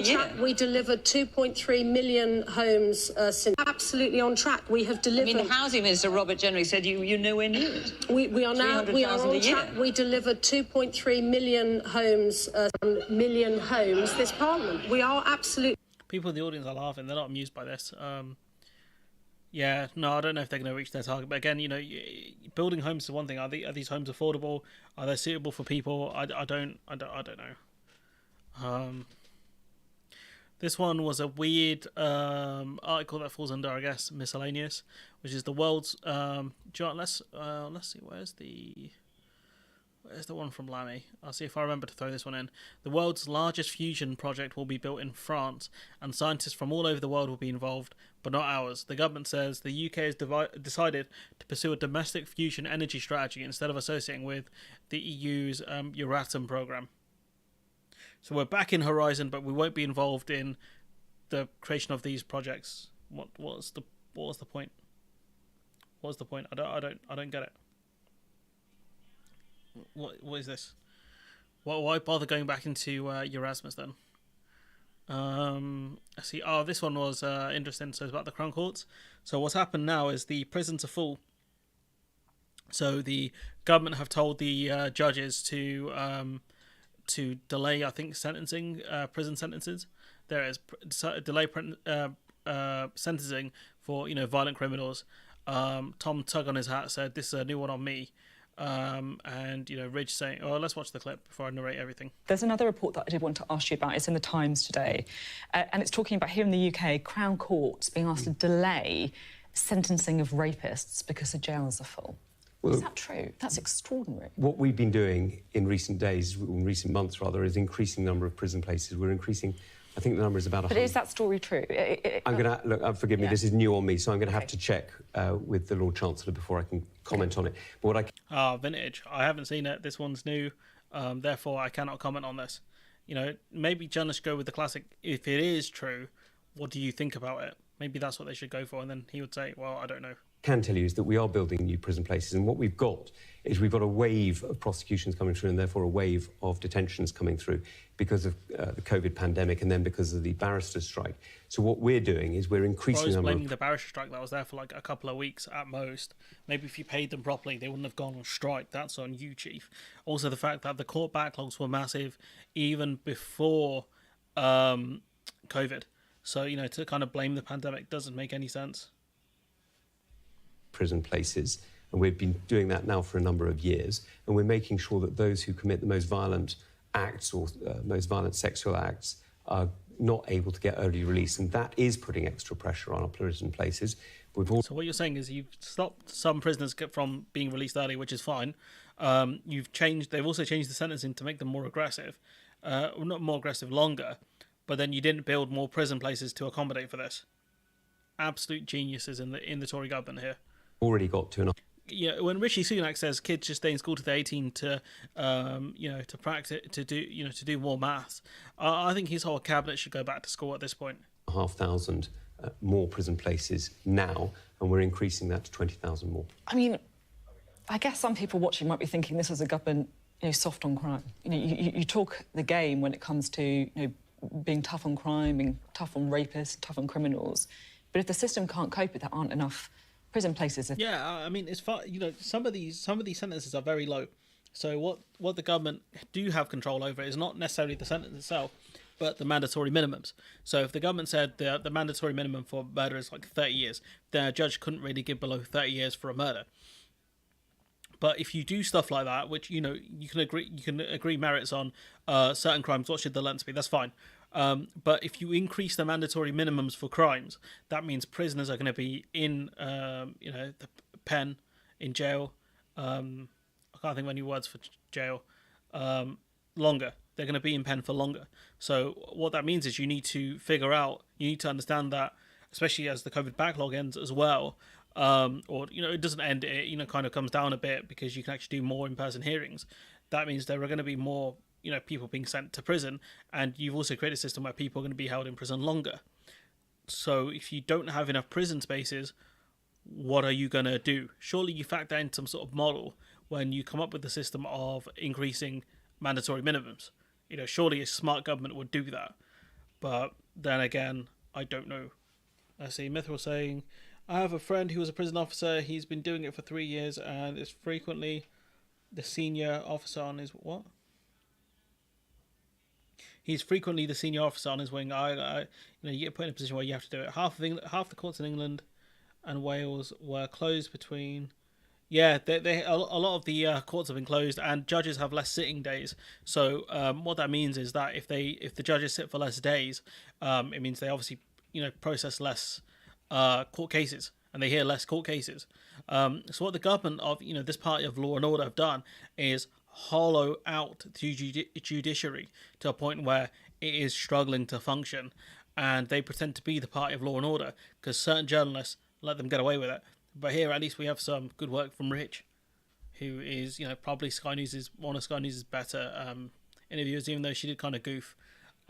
Speaker 10: track. We delivered 2.3 million homes since. Absolutely on track. We have delivered.
Speaker 9: I mean, the Housing Minister, Robert Generally, said you're nowhere near it.
Speaker 10: We are on track. We delivered 2.3 million homes, this Parliament. We are absolutely.
Speaker 1: People in the audience are laughing. They're not amused by this. Yeah, no, I don't know if they're going to reach their target. But again, building homes is one thing. Are these homes affordable? Are they suitable for people? I don't know. This one was a weird article that falls under, I guess, miscellaneous, which is the world's. Let's see. Where's the one from Lammy? I'll see if I remember to throw this one in. The world's largest fusion project will be built in France, and scientists from all over the world will be involved, but not ours. The government says the UK has decided to pursue a domestic fusion energy strategy instead of associating with the EU's Euratom programme. So we're back in Horizon, but we won't be involved in the creation of these projects. What was the point? What was the point? I don't get it. What is this? Why bother going back into Erasmus then? I see. Oh, this one was interesting. So it's about the Crown Courts. So what's happened now is the prisons are full. So the government have told the judges to delay, I think, sentencing, prison sentences. There is delay sentencing for violent criminals. Tom Tug on his hat said this is a new one on me. And Ridge saying, "Oh, let's watch the clip before I narrate everything."
Speaker 11: There's another report that I did want to ask you about. It's in the Times today, and it's talking about here in the UK, Crown Courts being asked to delay sentencing of rapists because the jails are full. Well, is that true? That's extraordinary.
Speaker 12: What we've been doing in recent days, in recent months rather, is increasing the number of prison places. We're increasing. I think the number is about 100.
Speaker 11: But is that story true?
Speaker 12: I'm going to look. Forgive me. This is new on me, so I'm going to have to check with the Lord Chancellor before I can comment on it. But what
Speaker 1: vintage. I haven't seen it. This one's new, therefore I cannot comment on this. Maybe journalists go with the classic. If it is true, what do you think about it? Maybe that's what they should go for, and then he would say, "Well, I don't know."
Speaker 12: Can tell you is that we are building new prison places, and what we've got is we've got a wave of prosecutions coming through and therefore a wave of detentions coming through because of the COVID pandemic and then because of the barristers' strike. So what we're doing is we're increasing the number
Speaker 1: blaming the barrister strike that was there for like a couple of weeks at most. Maybe if you paid them properly, they wouldn't have gone on strike. That's on you, Chief. Also, the fact that the court backlogs were massive even before COVID. So, to kind of blame the pandemic doesn't make any sense.
Speaker 12: Prison places, and we've been doing that now for a number of years, and we're making sure that those who commit the most violent acts or most violent sexual acts are not able to get early release, and that is putting extra pressure on our prison places.
Speaker 1: So what you're saying is you've stopped some prisoners from being released early, which is fine. They've also changed the sentencing to make them more aggressive, not more aggressive, longer, but then you didn't build more prison places to accommodate for this. Absolute geniuses in the Tory government here.
Speaker 12: Already got to enough.
Speaker 1: Yeah, when Rishi Sunak says kids should stay in school till they're 18 to practice to do more maths, I think his whole cabinet should go back to school at this point.
Speaker 12: 5,000 more prison places now, and we're increasing that to 20,000 more.
Speaker 11: I mean, I guess some people watching might be thinking this is a government, soft on crime. You talk the game when it comes to being tough on crime, being tough on rapists, tough on criminals, but if the system can't cope with that, aren't enough prison places.
Speaker 1: Yeah, I mean, it's far. Some of these sentences are very low. So what the government do have control over is not necessarily the sentence itself, but the mandatory minimums. So if the government said the mandatory minimum for murder is like 30 years, then a judge couldn't really give below 30 years for a murder. But if you do stuff like that, which you can agree merits on certain crimes, what should the length be? That's fine. But if you increase the mandatory minimums for crimes, that means prisoners are going to be in the pen, in jail. I can't think of any words for jail. Longer. They're going to be in pen for longer. So what that means is you need to understand that, especially as the COVID backlog ends as well. It doesn't end, it kind of comes down a bit because you can actually do more in-person hearings. That means there are going to be more, people being sent to prison, and you've also created a system where people are going to be held in prison longer. So if you don't have enough prison spaces, what are you going to do? Surely you factor in some sort of model when you come up with the system of increasing mandatory minimums. Surely a smart government would do that. But then again, I don't know. I see Mithril saying, I have a friend who was a prison officer. He's been doing it for 3 years and is frequently the senior officer on his what? He's frequently the senior officer on his wing. You get put in a position where you have to do it. Half the courts in England and Wales were closed between. Yeah, a lot of the courts have been closed, and judges have less sitting days. So what that means is that if the judges sit for less days, it means they obviously process less court cases, and they hear less court cases. So what the government of this party of law and order have done is hollow out the judiciary to a point where it is struggling to function, and they pretend to be the party of law and order because certain journalists let them get away with it. But here at least we have some good work from Rich, who is probably one of Sky News' better interviewers, even though she did kind of goof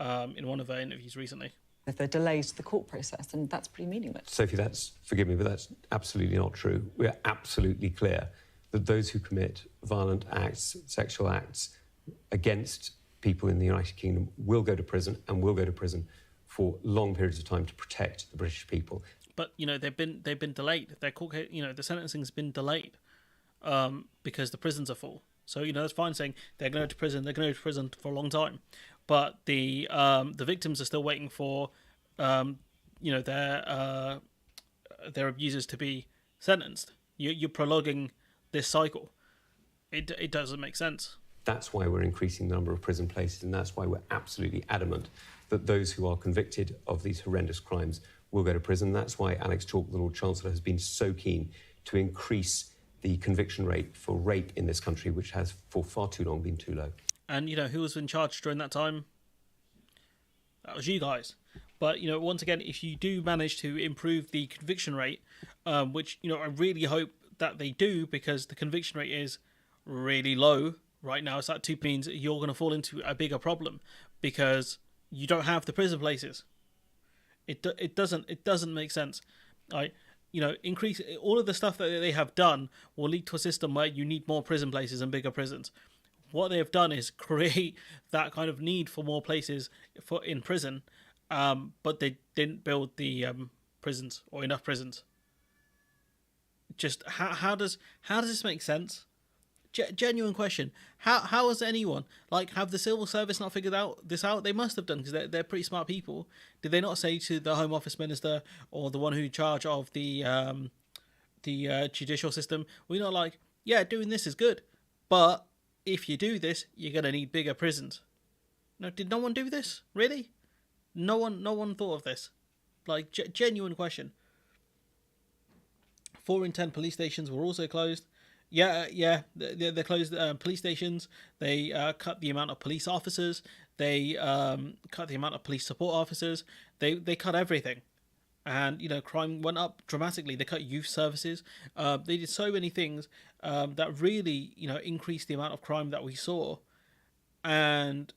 Speaker 1: in one of her interviews recently.
Speaker 11: If there are delays to the court process, and that's pretty meaningless.
Speaker 12: Sophie, forgive me, but that's absolutely not true. We're absolutely clear that those who commit violent acts, sexual acts against people in the United Kingdom will go to prison, and will go to prison for long periods of time to protect the British people.
Speaker 1: But they've been delayed. Their court, the sentencing's been delayed because the prisons are full. So that's fine saying they're going to prison. They're going to go to prison for a long time, but the victims are still waiting for their abusers to be sentenced. You're prologuing this cycle. It doesn't make sense.
Speaker 12: That's why we're increasing the number of prison places, and that's why we're absolutely adamant that those who are convicted of these horrendous crimes will go to prison. That's why Alex Chalk, the Lord Chancellor, has been so keen to increase the conviction rate for rape in this country, which has for far too long been too low.
Speaker 1: And who was in charge during that time? That was you guys. But once again, if you do manage to improve the conviction rate, which I really hope that they do, because the conviction rate is really low right now. It's at 2 means you're going to fall into a bigger problem because you don't have the prison places. It doesn't make sense. Increase all of the stuff that they have done will lead to a system where you need more prison places and bigger prisons. What they have done is create that kind of need for more places in prison, but they didn't build the prisons or enough prisons. Just how does this make sense? Genuine question. How has anyone, have the civil service not figured this out? They must have done, because they're pretty smart people. Did they not say to the Home Office Minister or the one who's in charge of the judicial system, we're not doing this is good, but if you do this, you're going to need bigger prisons? No, did no one do this? Really? No one thought of this. Genuine question. 4 in 10 police stations were also closed. Yeah, they closed police stations. They cut the amount of police officers. They cut the amount of police support officers. They cut everything, and crime went up dramatically. They cut youth services. They did so many things that really increased the amount of crime that we saw, and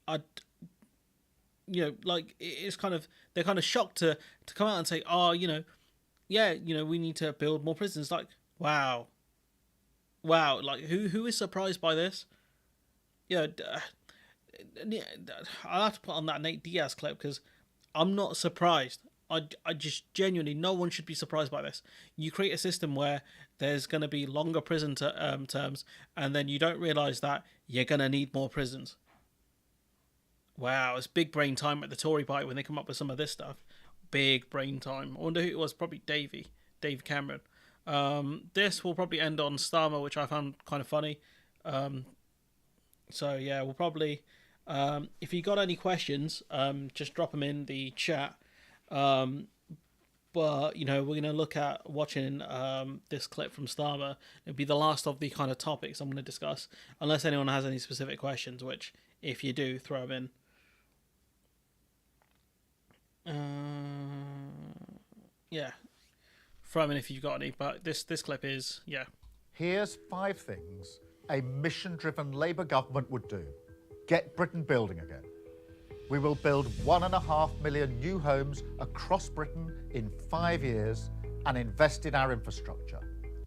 Speaker 1: it's kind of, they're kind of shocked to come out and say, we need to build more prisons. Wow, who is surprised by this? I'll have to put on that Nate Diaz clip, because I'm not surprised. I just genuinely, no one should be surprised by this. You create a system where there's going to be longer prison terms, and then you don't realise that you're going to need more prisons. Wow, it's big brain time at the Tory party when they come up with some of this stuff. Big brain time. I wonder who it was. Probably Dave Cameron. This will probably end on Starmer, which I found kind of funny. So yeah, we'll probably, if you got any questions, just drop them in the chat. But, we're going to look at watching this clip from Starmer. It'll be the last of the kind of topics I'm going to discuss, unless anyone has any specific questions, which, if you do, throw them in. Yeah, throw them in if you've got any, but this clip is, yeah.
Speaker 13: Here's 5 things a mission-driven Labour government would do. Get Britain building again. We will build 1.5 million new homes across Britain in 5 years and invest in our infrastructure.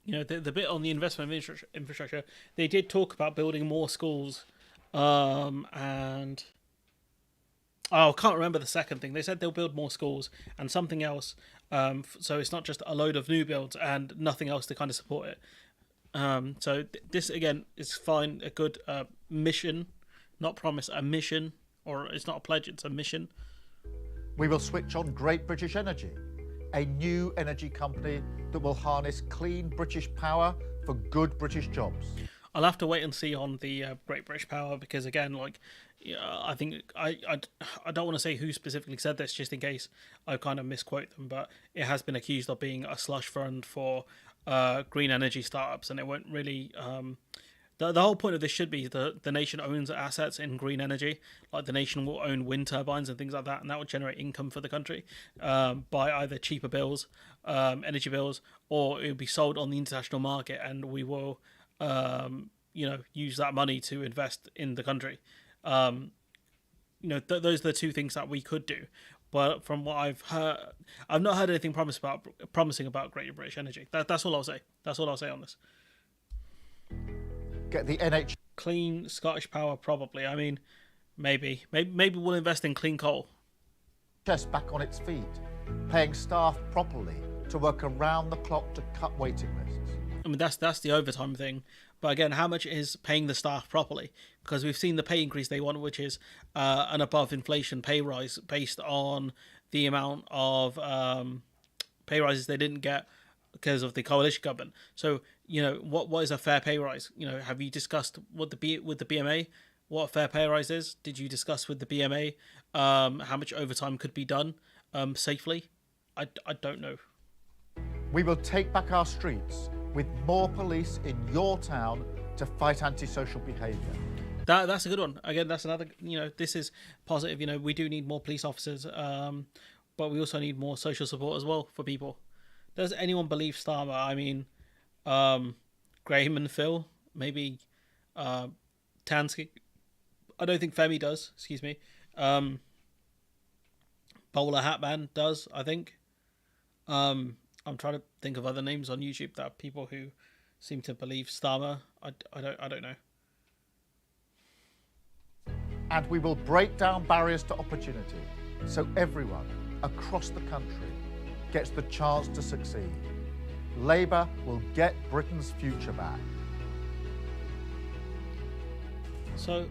Speaker 1: The bit on the investment in infrastructure, they did talk about building more schools, and I can't remember the second thing. They said they'll build more schools and something else, so it's not just a load of new builds and nothing else to kind of support it. So this, again, is fine, a good mission, not promise, a mission. Or it's not a pledge, it's a mission.
Speaker 13: We will switch on Great British Energy, a new energy company that will harness clean British power for good British jobs.
Speaker 1: I'll have to wait and see on the Great British Power, because again, I think I don't want to say who specifically said this, just in case I kind of misquote them, but it has been accused of being a slush fund for green energy startups, and it won't really. The whole point of this should be the nation owns assets in green energy. Like, the nation will own wind turbines and things like that, and that will generate income for the country by either cheaper bills, energy bills, or it will be sold on the international market, and we will, use that money to invest in the country. Those are the 2 things that we could do. But from what I've heard, I've not heard anything promising about Great British Energy. That's all I'll say. That's all I'll say on this.
Speaker 13: Get the NH
Speaker 1: clean Scottish Power, probably. I mean, maybe we'll invest in clean coal.
Speaker 13: Just back on its feet, paying staff properly to work around the clock to cut waiting lists.
Speaker 1: I mean, that's the overtime thing. But again, how much is paying the staff properly? Because we've seen the pay increase they want, which is an above inflation pay rise based on the amount of pay rises they didn't get because of the coalition government. So, what is a fair pay rise? Have you discussed with the BMA what a fair pay rise is? Did you discuss with the BMA how much overtime could be done safely? I don't know.
Speaker 13: We will take back our streets with more police in your town to fight antisocial behaviour.
Speaker 1: That's a good one. Again, that's another, this is positive. We do need more police officers, but we also need more social support as well for people. Does anyone believe Starmer? I mean, Graham and Phil, maybe Tansky. I don't think Femi does, excuse me. Bowler Hatman does, I think. I'm trying to think of other names on YouTube that are people who seem to believe Starmer. I don't know.
Speaker 13: And we will break down barriers to opportunity so everyone across the country gets the chance to succeed. Labour will get Britain's future back.
Speaker 1: So,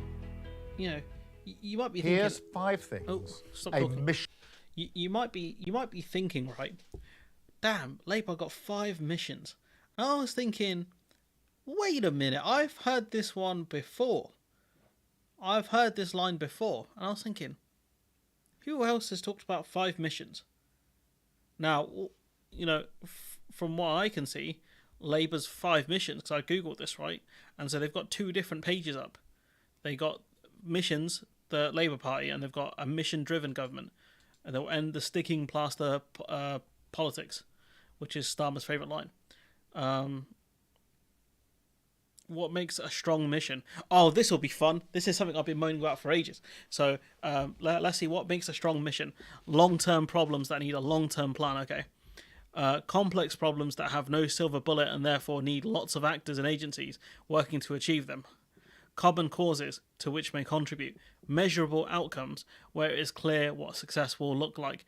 Speaker 1: you might be thinking...
Speaker 13: Here's 5 things.
Speaker 1: Oh, stop talking.
Speaker 13: Mission.
Speaker 1: You might be thinking, right? Damn, Labour got 5 missions. And I was thinking, wait a minute, I've heard this one before. I've heard this line before. And I was thinking, who else has talked about 5 missions? Now, from what I can see, Labour's 5 missions, because I googled this, right? And so they've got 2 different pages up. They got missions, the Labour Party, and they've got a mission-driven government. And they'll end the sticking plaster politics, which is Starmer's favourite line. What makes a strong mission? Oh, this will be fun. This is something I've been moaning about for ages. So let's see what makes a strong mission. Long-term problems that need a long-term plan, okay? Complex problems that have no silver bullet and therefore need lots of actors and agencies working to achieve them. Common causes to which may contribute. Measurable outcomes where it is clear what success will look like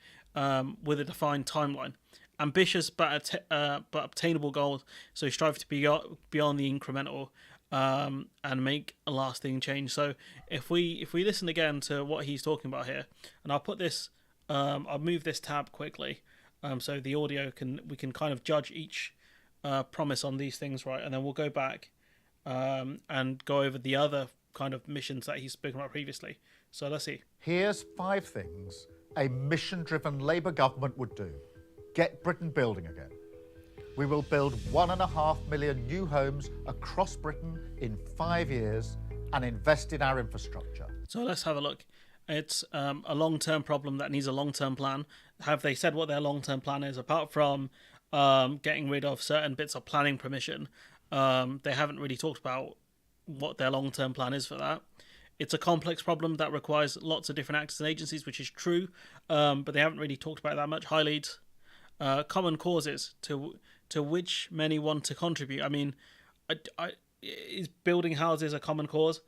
Speaker 1: with a defined timeline. Ambitious but obtainable goals, so strive to be beyond the incremental and make a lasting change. So if we listen again to what he's talking about here, and I'll put this, I'll move this tab quickly, so the audio we can kind of judge each promise on these things, right? And then we'll go back and go over the other kind of missions that he's spoken about previously. So let's see.
Speaker 13: Here's 5 things a mission-driven Labour government would do. Get Britain building again. We will build 1.5 million new homes across Britain in 5 years and invest in our infrastructure.
Speaker 1: So let's have a look. It's a long-term problem that needs a long-term plan. Have they said what their long-term plan is? Apart from getting rid of certain bits of planning permission, they haven't really talked about what their long-term plan is for that. It's a complex problem that requires lots of different actors and agencies, which is true, but they haven't really talked about it that much. High leads, common causes to which many want to contribute. I mean, is building houses a common cause?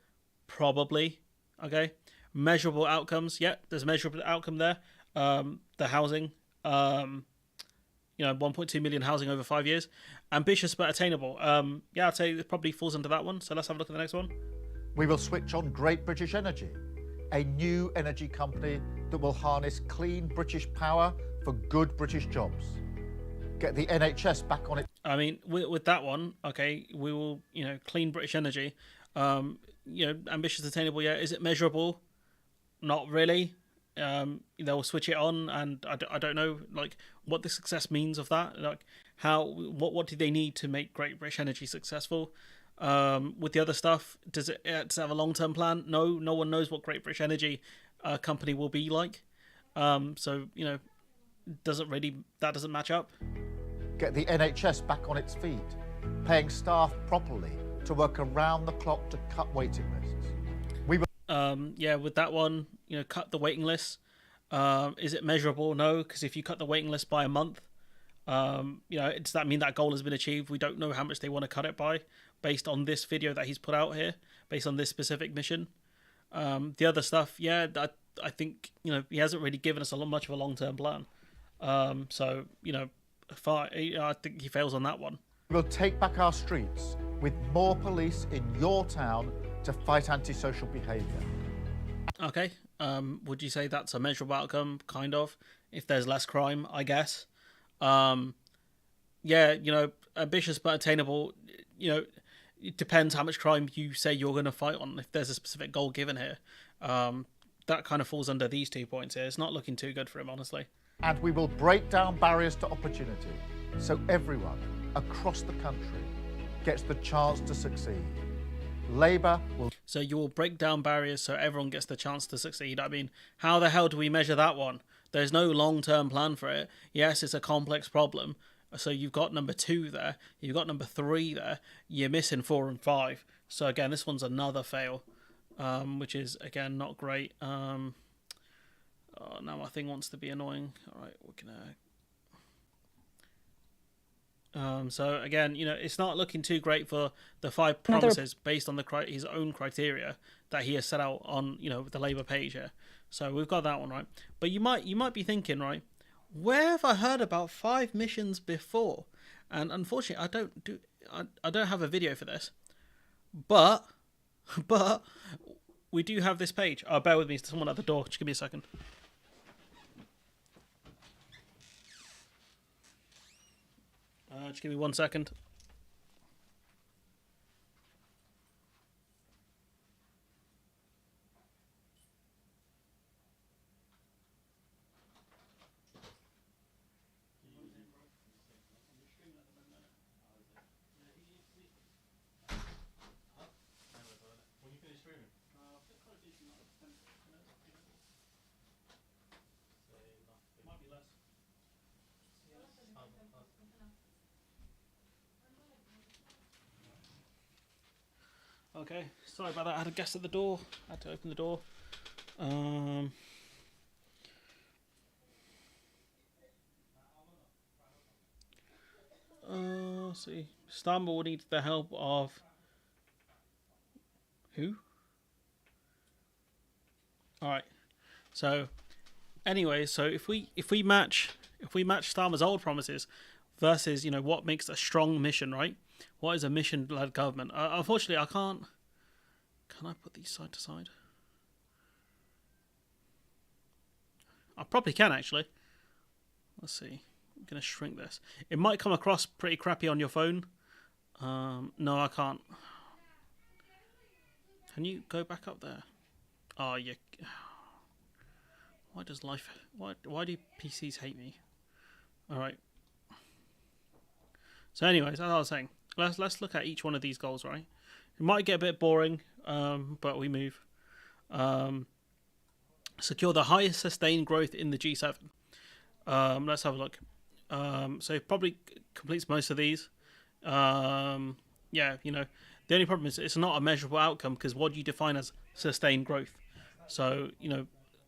Speaker 1: Probably. Okay. Measurable outcomes. Yeah, there's a measurable outcome there. The housing, 1.2 million housing over 5 years. Ambitious but attainable. Yeah, I'd say it probably falls into that one. So let's have a look at the next one.
Speaker 13: We will switch on Great British Energy, a new energy company that will harness clean British power for good British jobs. Get the NHS back on it.
Speaker 1: I mean, with that one, okay, we will, clean British energy. Ambitious, attainable. Yeah, is it measurable? Not really. They'll switch it on, and I don't know like what the success means of that. Like what do they need to make Great British Energy successful? With the other stuff, does it have a long-term plan? No one knows what Great British Energy company will be like. So that doesn't match up.
Speaker 13: Get the NHS back on its feet, paying staff properly to work around the clock to cut waiting lists. We will.
Speaker 1: With that one, cut the waiting list. Is it measurable? No, because if you cut the waiting list by a month, does that mean that goal has been achieved? We don't know how much they want to cut it by, based on this video that he's put out here, based on this specific mission. The other stuff, I think he hasn't really given us much of a long-term plan. I think he fails on that one.
Speaker 13: We'll take back our streets with more police in your town to fight antisocial behaviour.
Speaker 1: Okay. Would you say that's a measurable outcome? Kind of. If there's less crime, I guess. Ambitious but attainable. It depends how much crime you say you're going to fight on. If there's a specific goal given here, that kind of falls under these 2 points here. It's not looking too good for him, honestly.
Speaker 13: And we will break down barriers to opportunity so everyone across the country gets the chance to succeed. Labour will...
Speaker 1: So you will break down barriers so everyone gets the chance to succeed. I mean, how the hell do we measure that one? There's no long-term plan for it. Yes, it's a complex problem. So you've got number 2 there. You've got number 3 there. You're missing 4 and 5. So again, this one's another fail, which is, again, not great. Now my thing wants to be annoying. All right, we're gonna... So again, it's not looking too great for the 5 promises based on his own criteria that he has set out on, the Labour page here. So we've got that one, right? But you might be thinking, right, where have I heard about 5 missions before? And unfortunately, I don't have a video for this. But we do have this page. Bear with me, there's someone at the door. Just give me a second. Just give me 1 second. Okay, sorry about that. I had a guest at the door. I had to open the door. Let's see. Istanbul will need the help of who? All right. So, anyway, so if we match Starmer's old promises versus what makes a strong mission, right? What is a mission-led government? Unfortunately, I can't. Can I put these side to side? I probably can, actually. Let's see. going to shrink this. It might come across pretty crappy on your phone. No, I can't. Can you go back up there? Oh, yeah. Why does life... Why do PCs hate me? Alright. So anyways, as I was saying, let's look at each one of these goals, right? It might get a bit boring, but we move. Secure the highest sustained growth in the G7. Let's have a look. So it probably completes most of these. Yeah, you know, the only problem is it's not a measurable outcome, because what do you define as sustained growth? So, you know,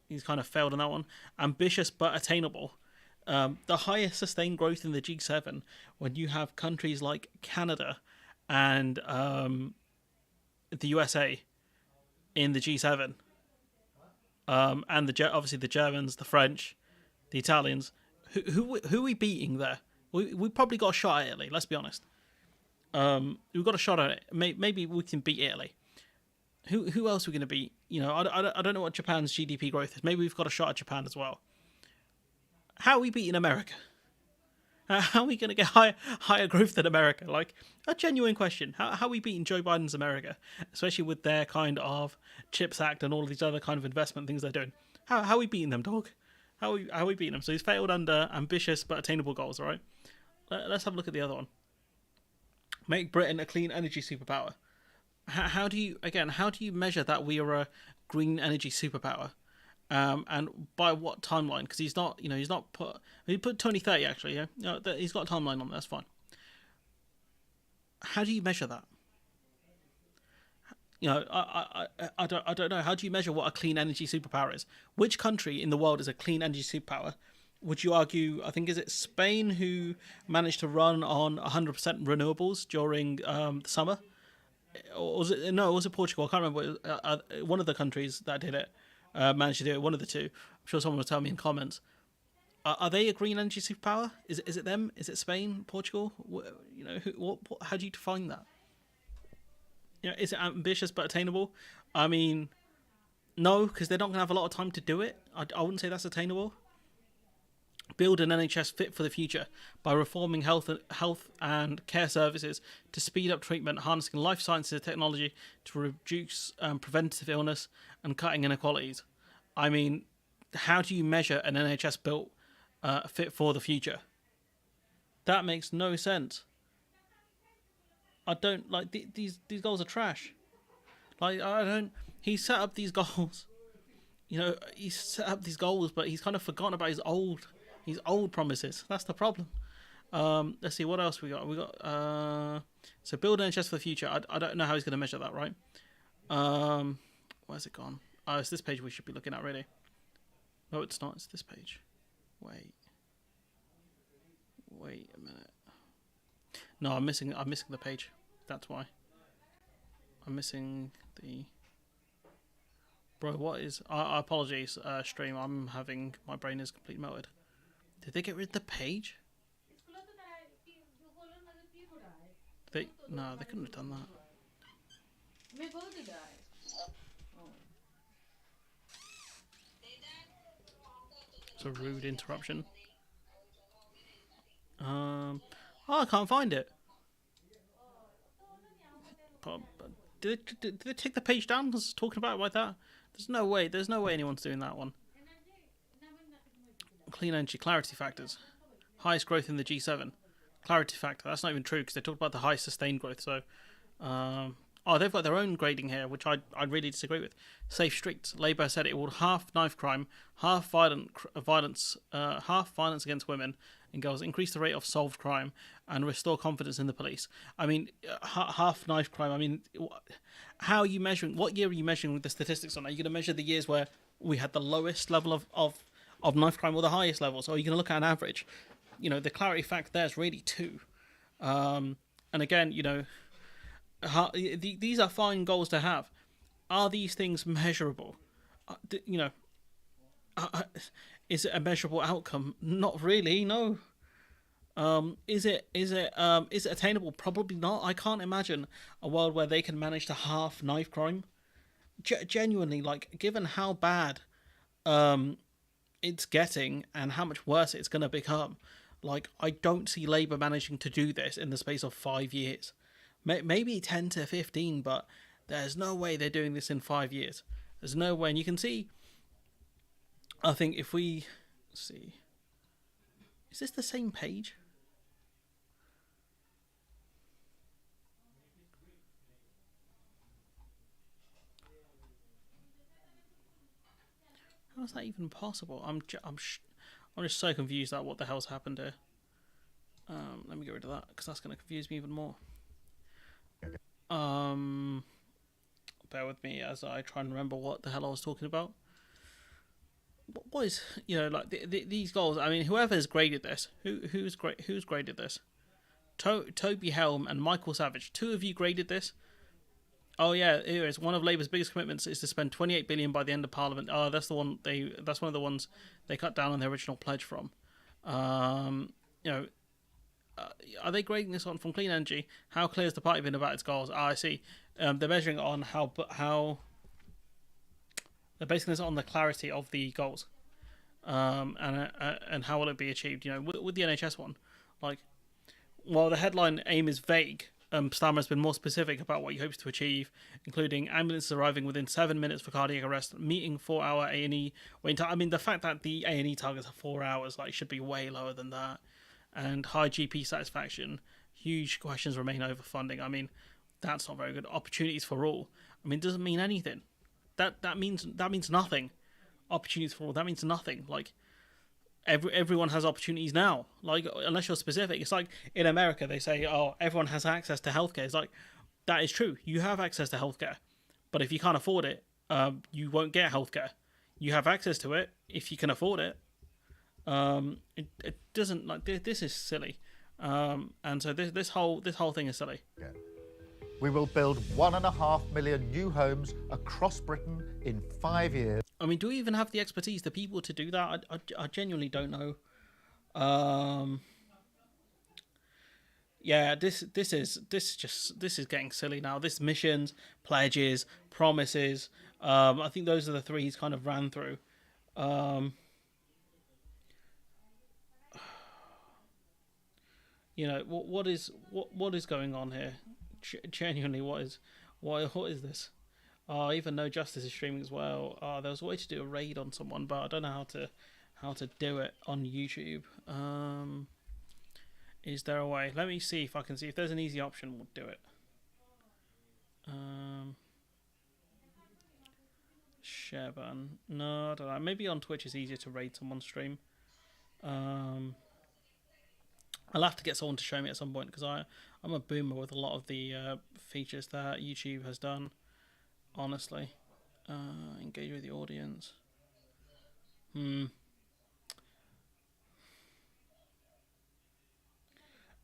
Speaker 1: he's kind of failed on that one. Ambitious but attainable. The highest sustained growth in the G7, when you have countries like Canada and the USA in the G7, and obviously the Germans, the French, the Italians, who are we beating there? We probably got a shot at Italy, let's be honest. We've got a shot at it. Maybe we can beat Italy. Who else are we going to beat? You know, I don't know what Japan's GDP growth is. Maybe we've got a shot at Japan as well. How are we beating America? How are we going to get higher growth than America? Like, a genuine question. How are we beating Joe Biden's America? Especially with their kind of CHIPS Act and all of these other kind of investment things they're doing. How are we beating them, dog? How are we beating them? So he's failed under ambitious but attainable goals, all right? Let's have a look at the other one. Make Britain a clean energy superpower. How do you measure that we are a green energy superpower? And by what timeline? Because he put 2030 actually, yeah. No, he's got a timeline on there. That's fine. How do you measure that? You know, I don't know. How do you measure what a clean energy superpower is? Which country in the world is a clean energy superpower? Would you argue? I think is it Spain who managed to run on 100% renewables during the summer, or was it Portugal? I can't remember. One of the countries that did it. Managed to do it, one of the two. I'm sure someone will tell me in comments. Are they a green energy superpower? Is it them? Is it Spain, Portugal? You know, how do you define that? You know, is it ambitious but attainable? I mean, no, because they're not going to have a lot of time to do it. I wouldn't say that's attainable. Build an NHS fit for the future by reforming health and care services to speed up treatment, harnessing life sciences technology to reduce preventative illness and cutting inequalities. I mean, how do you measure an NHS built fit for the future? That makes no sense. I don't like these goals are trash. Like he set up these goals. You know, he set up these goals, but he's kind of forgotten about his old promises. That's the problem. Let's see what else we got. We got so build NHS for the future. I don't know how he's going to measure that, right? Where's it gone? Oh, it's this page we should be looking at, really. No, it's not. It's this page. Wait a minute. No, I'm missing the page. That's why. I'm missing the. Bro, what is? Apologies, stream. My brain is completely melted. Did they get rid of the page? No, they couldn't have done that. It's a rude interruption. I can't find it. Did they take the page down? I was talking about it like that. There's no way anyone's doing that one. Clean energy clarity factors. Highest growth in the G7. Clarity factor. That's not even true because they talked about the high sustained growth. So, they've got their own grading here, which I really disagree with. Safe streets. Labour said it will half knife crime, half violence against women and girls, increase the rate of solved crime, and restore confidence in the police. I mean, half knife crime. I mean, how are you measuring? What year are you measuring the statistics on? Are you going to measure the years where we had the lowest level of knife crime or the highest levels? Or are you going to look at an average? You know, the clarity factor there is really 2. And again, you know, these are fine goals to have. Are these things measurable? You know, is it a measurable outcome? Not really, no. Is it attainable? Probably not. I can't imagine a world where they can manage to half knife crime. Genuinely, like, given how bad it's getting and how much worse it's going to become, Like, I don't see Labour managing to do this in the space of 5 years. Maybe 10 to 15, but there's no way they're doing this in 5 years. There's no way. And you can see, I think if we see, is this the same page? How is that even possible? I'm just so confused at what the hell's happened here. Let me get rid of that because that's going to confuse me even more. Bear with me as I try and remember what the hell I was talking about. What is, you know, like these goals? I mean, whoever's graded this, who's graded this? Toby Helm and Michael Savage. 2 of you graded this. Oh yeah, here it is. One of Labour's biggest commitments is to spend 28 billion by the end of Parliament. Oh, that's the one that's one of the ones they cut down on their original pledge from. You know, are they grading this on from Clean Energy? How clear has the party been about its goals? I see. They're measuring it on how they're basing this on the clarity of the goals, and how will it be achieved? You know, with the NHS one, like, while the headline aim is vague, Starmer has been more specific about what he hopes to achieve, including ambulances arriving within 7 minutes for cardiac arrest, meeting 4-hour A&E waiting time. I mean, the fact that the A&E targets are 4 hours, like, should be way lower than that. And high GP satisfaction. Huge questions remain over funding. I mean, that's not very good. Opportunities for all. I mean, it doesn't mean anything. That means nothing. Opportunities for all. That means nothing. Like, everyone has opportunities now. Like, unless you're specific. It's like in America they say, oh, everyone has access to healthcare. It's like, that is true. You have access to healthcare, but if you can't afford it, you won't get healthcare. You have access to it if you can afford it. It doesn't, like, this is silly, and so this whole thing is silly.
Speaker 13: We will build 1.5 million new homes across Britain in 5 years.
Speaker 1: I mean, do we even have the expertise, the people to do that? I genuinely don't know. Yeah, this is getting silly now. This missions, pledges, promises. I think those are the 3 he's kind of ran through. You know, what is going on here? Genuinely, what is this? Even No Justice is streaming as well. There was a way to do a raid on someone, but I don't know how to do it on YouTube. Is there a way? Let me see if I can see if there's an easy option. We'll do it. Share button. No, I don't know. Maybe on Twitch it's easier to raid someone's stream. I'll have to get someone to show me at some point because I'm a boomer with a lot of the features that YouTube has done. Honestly, engage with the audience.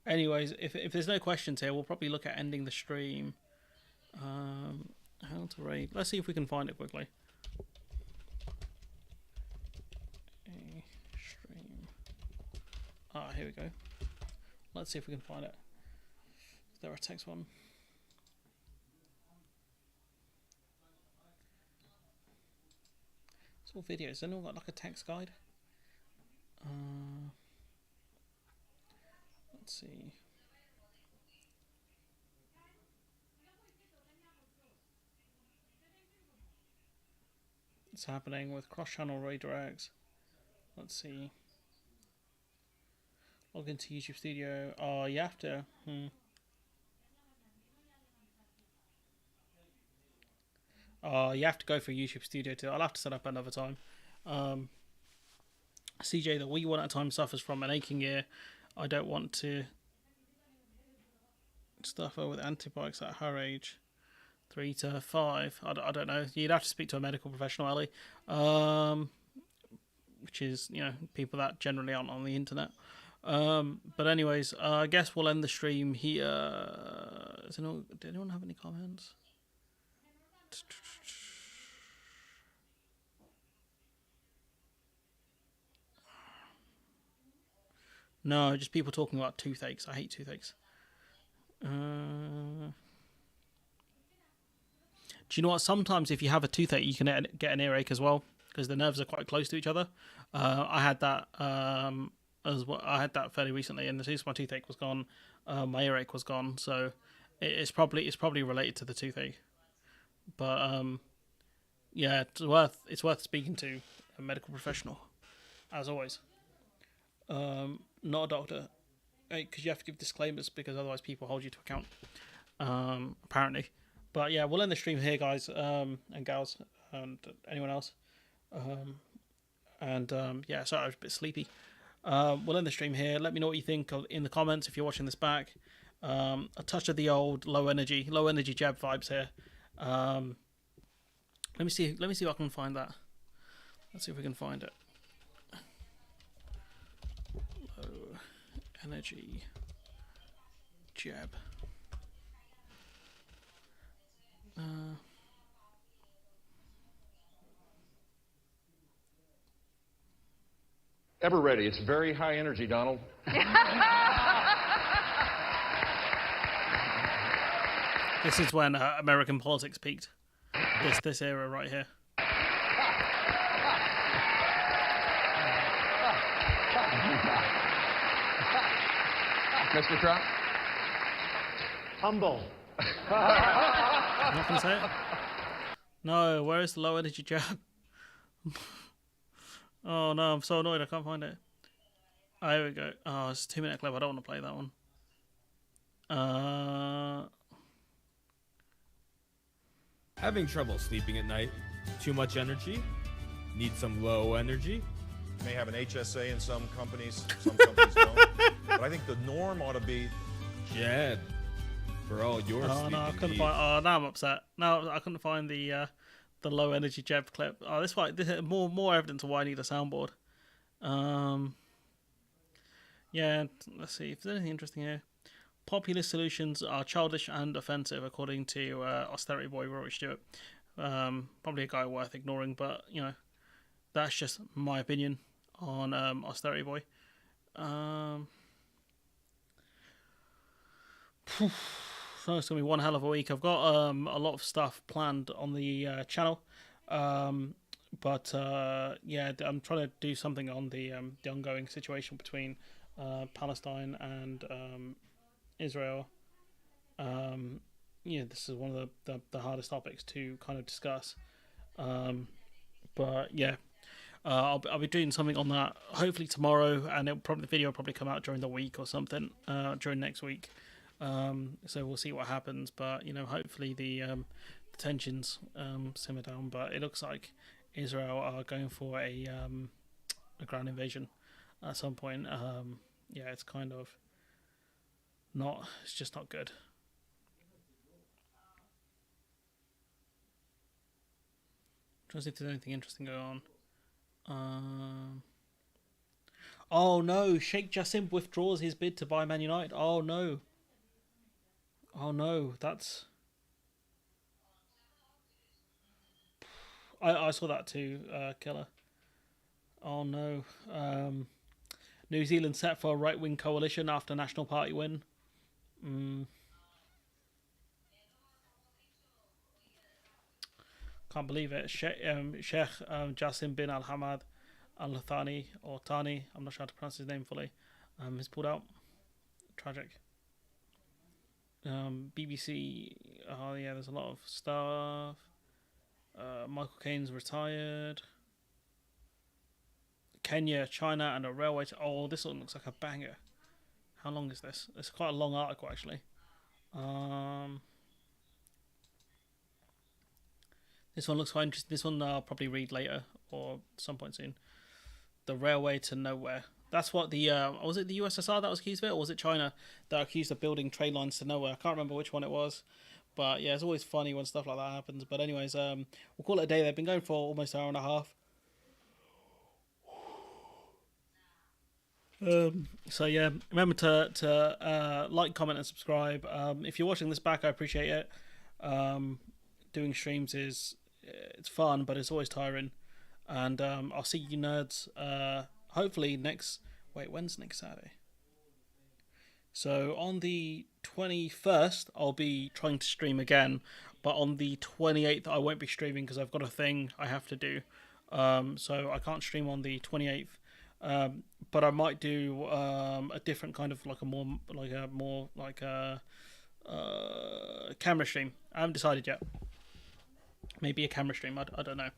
Speaker 1: Anyways, if there's no questions here, we'll probably look at ending the stream. How to raid? Let's see if we can find it quickly. Stream. Here we go. Let's see if we can find it. Is there a text one? It's all videos. Has anyone got like a text guide? Let's see. It's happening with cross-channel redirects. Let's see. Log into YouTube Studio. Oh, you have to. Oh, you have to go for YouTube Studio too. I'll have to set up another time. CJ, the wee one at a time suffers from an aching ear. I don't want to stuff her with antibiotics at her age. 3 to 5. I don't know. You'd have to speak to a medical professional, Ellie. Which is, you know, people that generally aren't on the internet. But anyways, I guess we'll end the stream here. Did anyone have any comments? No, just people talking about toothaches. I hate toothaches. Do you know what? Sometimes if you have a toothache, you can get an earache as well because the nerves are quite close to each other. I had that as well. I had that fairly recently, and as soon as my toothache was gone, my earache was gone. So it's probably related to the toothache. But yeah, it's worth speaking to a medical professional, as always. Not a doctor, because you have to give disclaimers, because otherwise people hold you to account. Apparently, but yeah, we'll end the stream here, guys, and gals, and anyone else. Yeah, sorry, I was a bit sleepy. We'll end the stream here. Let me know what you think in the comments if you're watching this back. A touch of the old low energy jab vibes here. Let me see if I can find that. Let's see if we can find it. Low energy jab.
Speaker 14: Ever ready. It's very high energy, Donald.
Speaker 1: This is when American politics peaked. This era right here.
Speaker 14: Mr. Trump?
Speaker 15: Humble.
Speaker 1: I'm not gonna say it. No, where is the low energy jab? Oh no, I'm so annoyed I can't find it. Oh, here we go. Oh, it's a 2-minute clip. I don't want to play that one.
Speaker 16: Having trouble sleeping at night? Too much energy? Need some low energy?
Speaker 17: You may have an HSA in some companies don't. But I think the norm ought to be
Speaker 16: jab for all your sleeping
Speaker 1: no, I couldn't
Speaker 16: needs.
Speaker 1: find. Oh, now I'm upset. Now I couldn't find the low energy jab clip. Oh, this is more evidence of why I need a soundboard. Yeah, let's see if there's anything interesting here. Populist solutions are childish and offensive, according to Austerity Boy Rory Stewart. Probably a guy worth ignoring, but you know, that's just my opinion on Austerity Boy. So it's gonna be one hell of a week. I've got a lot of stuff planned on the channel, but yeah, I'm trying to do something on the ongoing situation between Palestine and Israel. Yeah, this is one of the hardest topics to kind of discuss. But yeah, I'll be doing something on that hopefully tomorrow, and the video will probably come out during the week or something, during next week. So we'll see what happens, but you know, hopefully the tensions simmer down. But it looks like Israel are going for a ground invasion at some point. Yeah, it's kind of not. It's just not good. Trying to see if there's anything interesting going on. Oh no, Sheikh Jassim withdraws his bid to buy Man United. Oh no. Oh no, that's... I saw that too, Killer. Oh no. New Zealand set for a right-wing coalition after National Party win. Can't believe it. Sheikh Jassim bin Al-Hamad Al-Thani, or Thani, I'm not sure how to pronounce his name fully, has pulled out. Tragic. BBC, oh yeah, there's a lot of stuff. Michael Caine's retired. Kenya, China, and a railway. Oh, this one looks like a banger. How long is this? It's quite a long article, actually. This one looks quite interesting. This one I'll probably read later or some point soon. The railway to nowhere. That's what the was it the USSR that was accused of it, or was it China that accused of building train lines to nowhere? I can't remember which one it was, but yeah, it's always funny when stuff like that happens. But anyways, we'll call it a day. They've been going for almost an hour and a half. So yeah, remember to like, comment, and subscribe. If you're watching this back, I appreciate it. Doing streams it's fun, but it's always tiring. And I'll see you nerds. Hopefully when's next Saturday? So on the 21st, I'll be trying to stream again, but on the 28th, I won't be streaming because I've got a thing I have to do. So I can't stream on the 28th. But I might do a different kind of like a camera stream. I haven't decided yet. Maybe a camera stream. I don't know.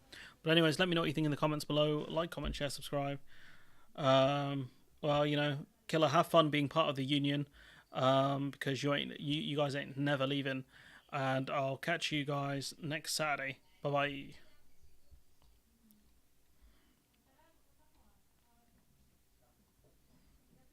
Speaker 1: But anyways, let me know what you think in the comments below. Like, comment, share, subscribe. Well, you know, Killer, have fun being part of the union, because you guys ain't never leaving. And I'll catch you guys next Saturday. Bye bye.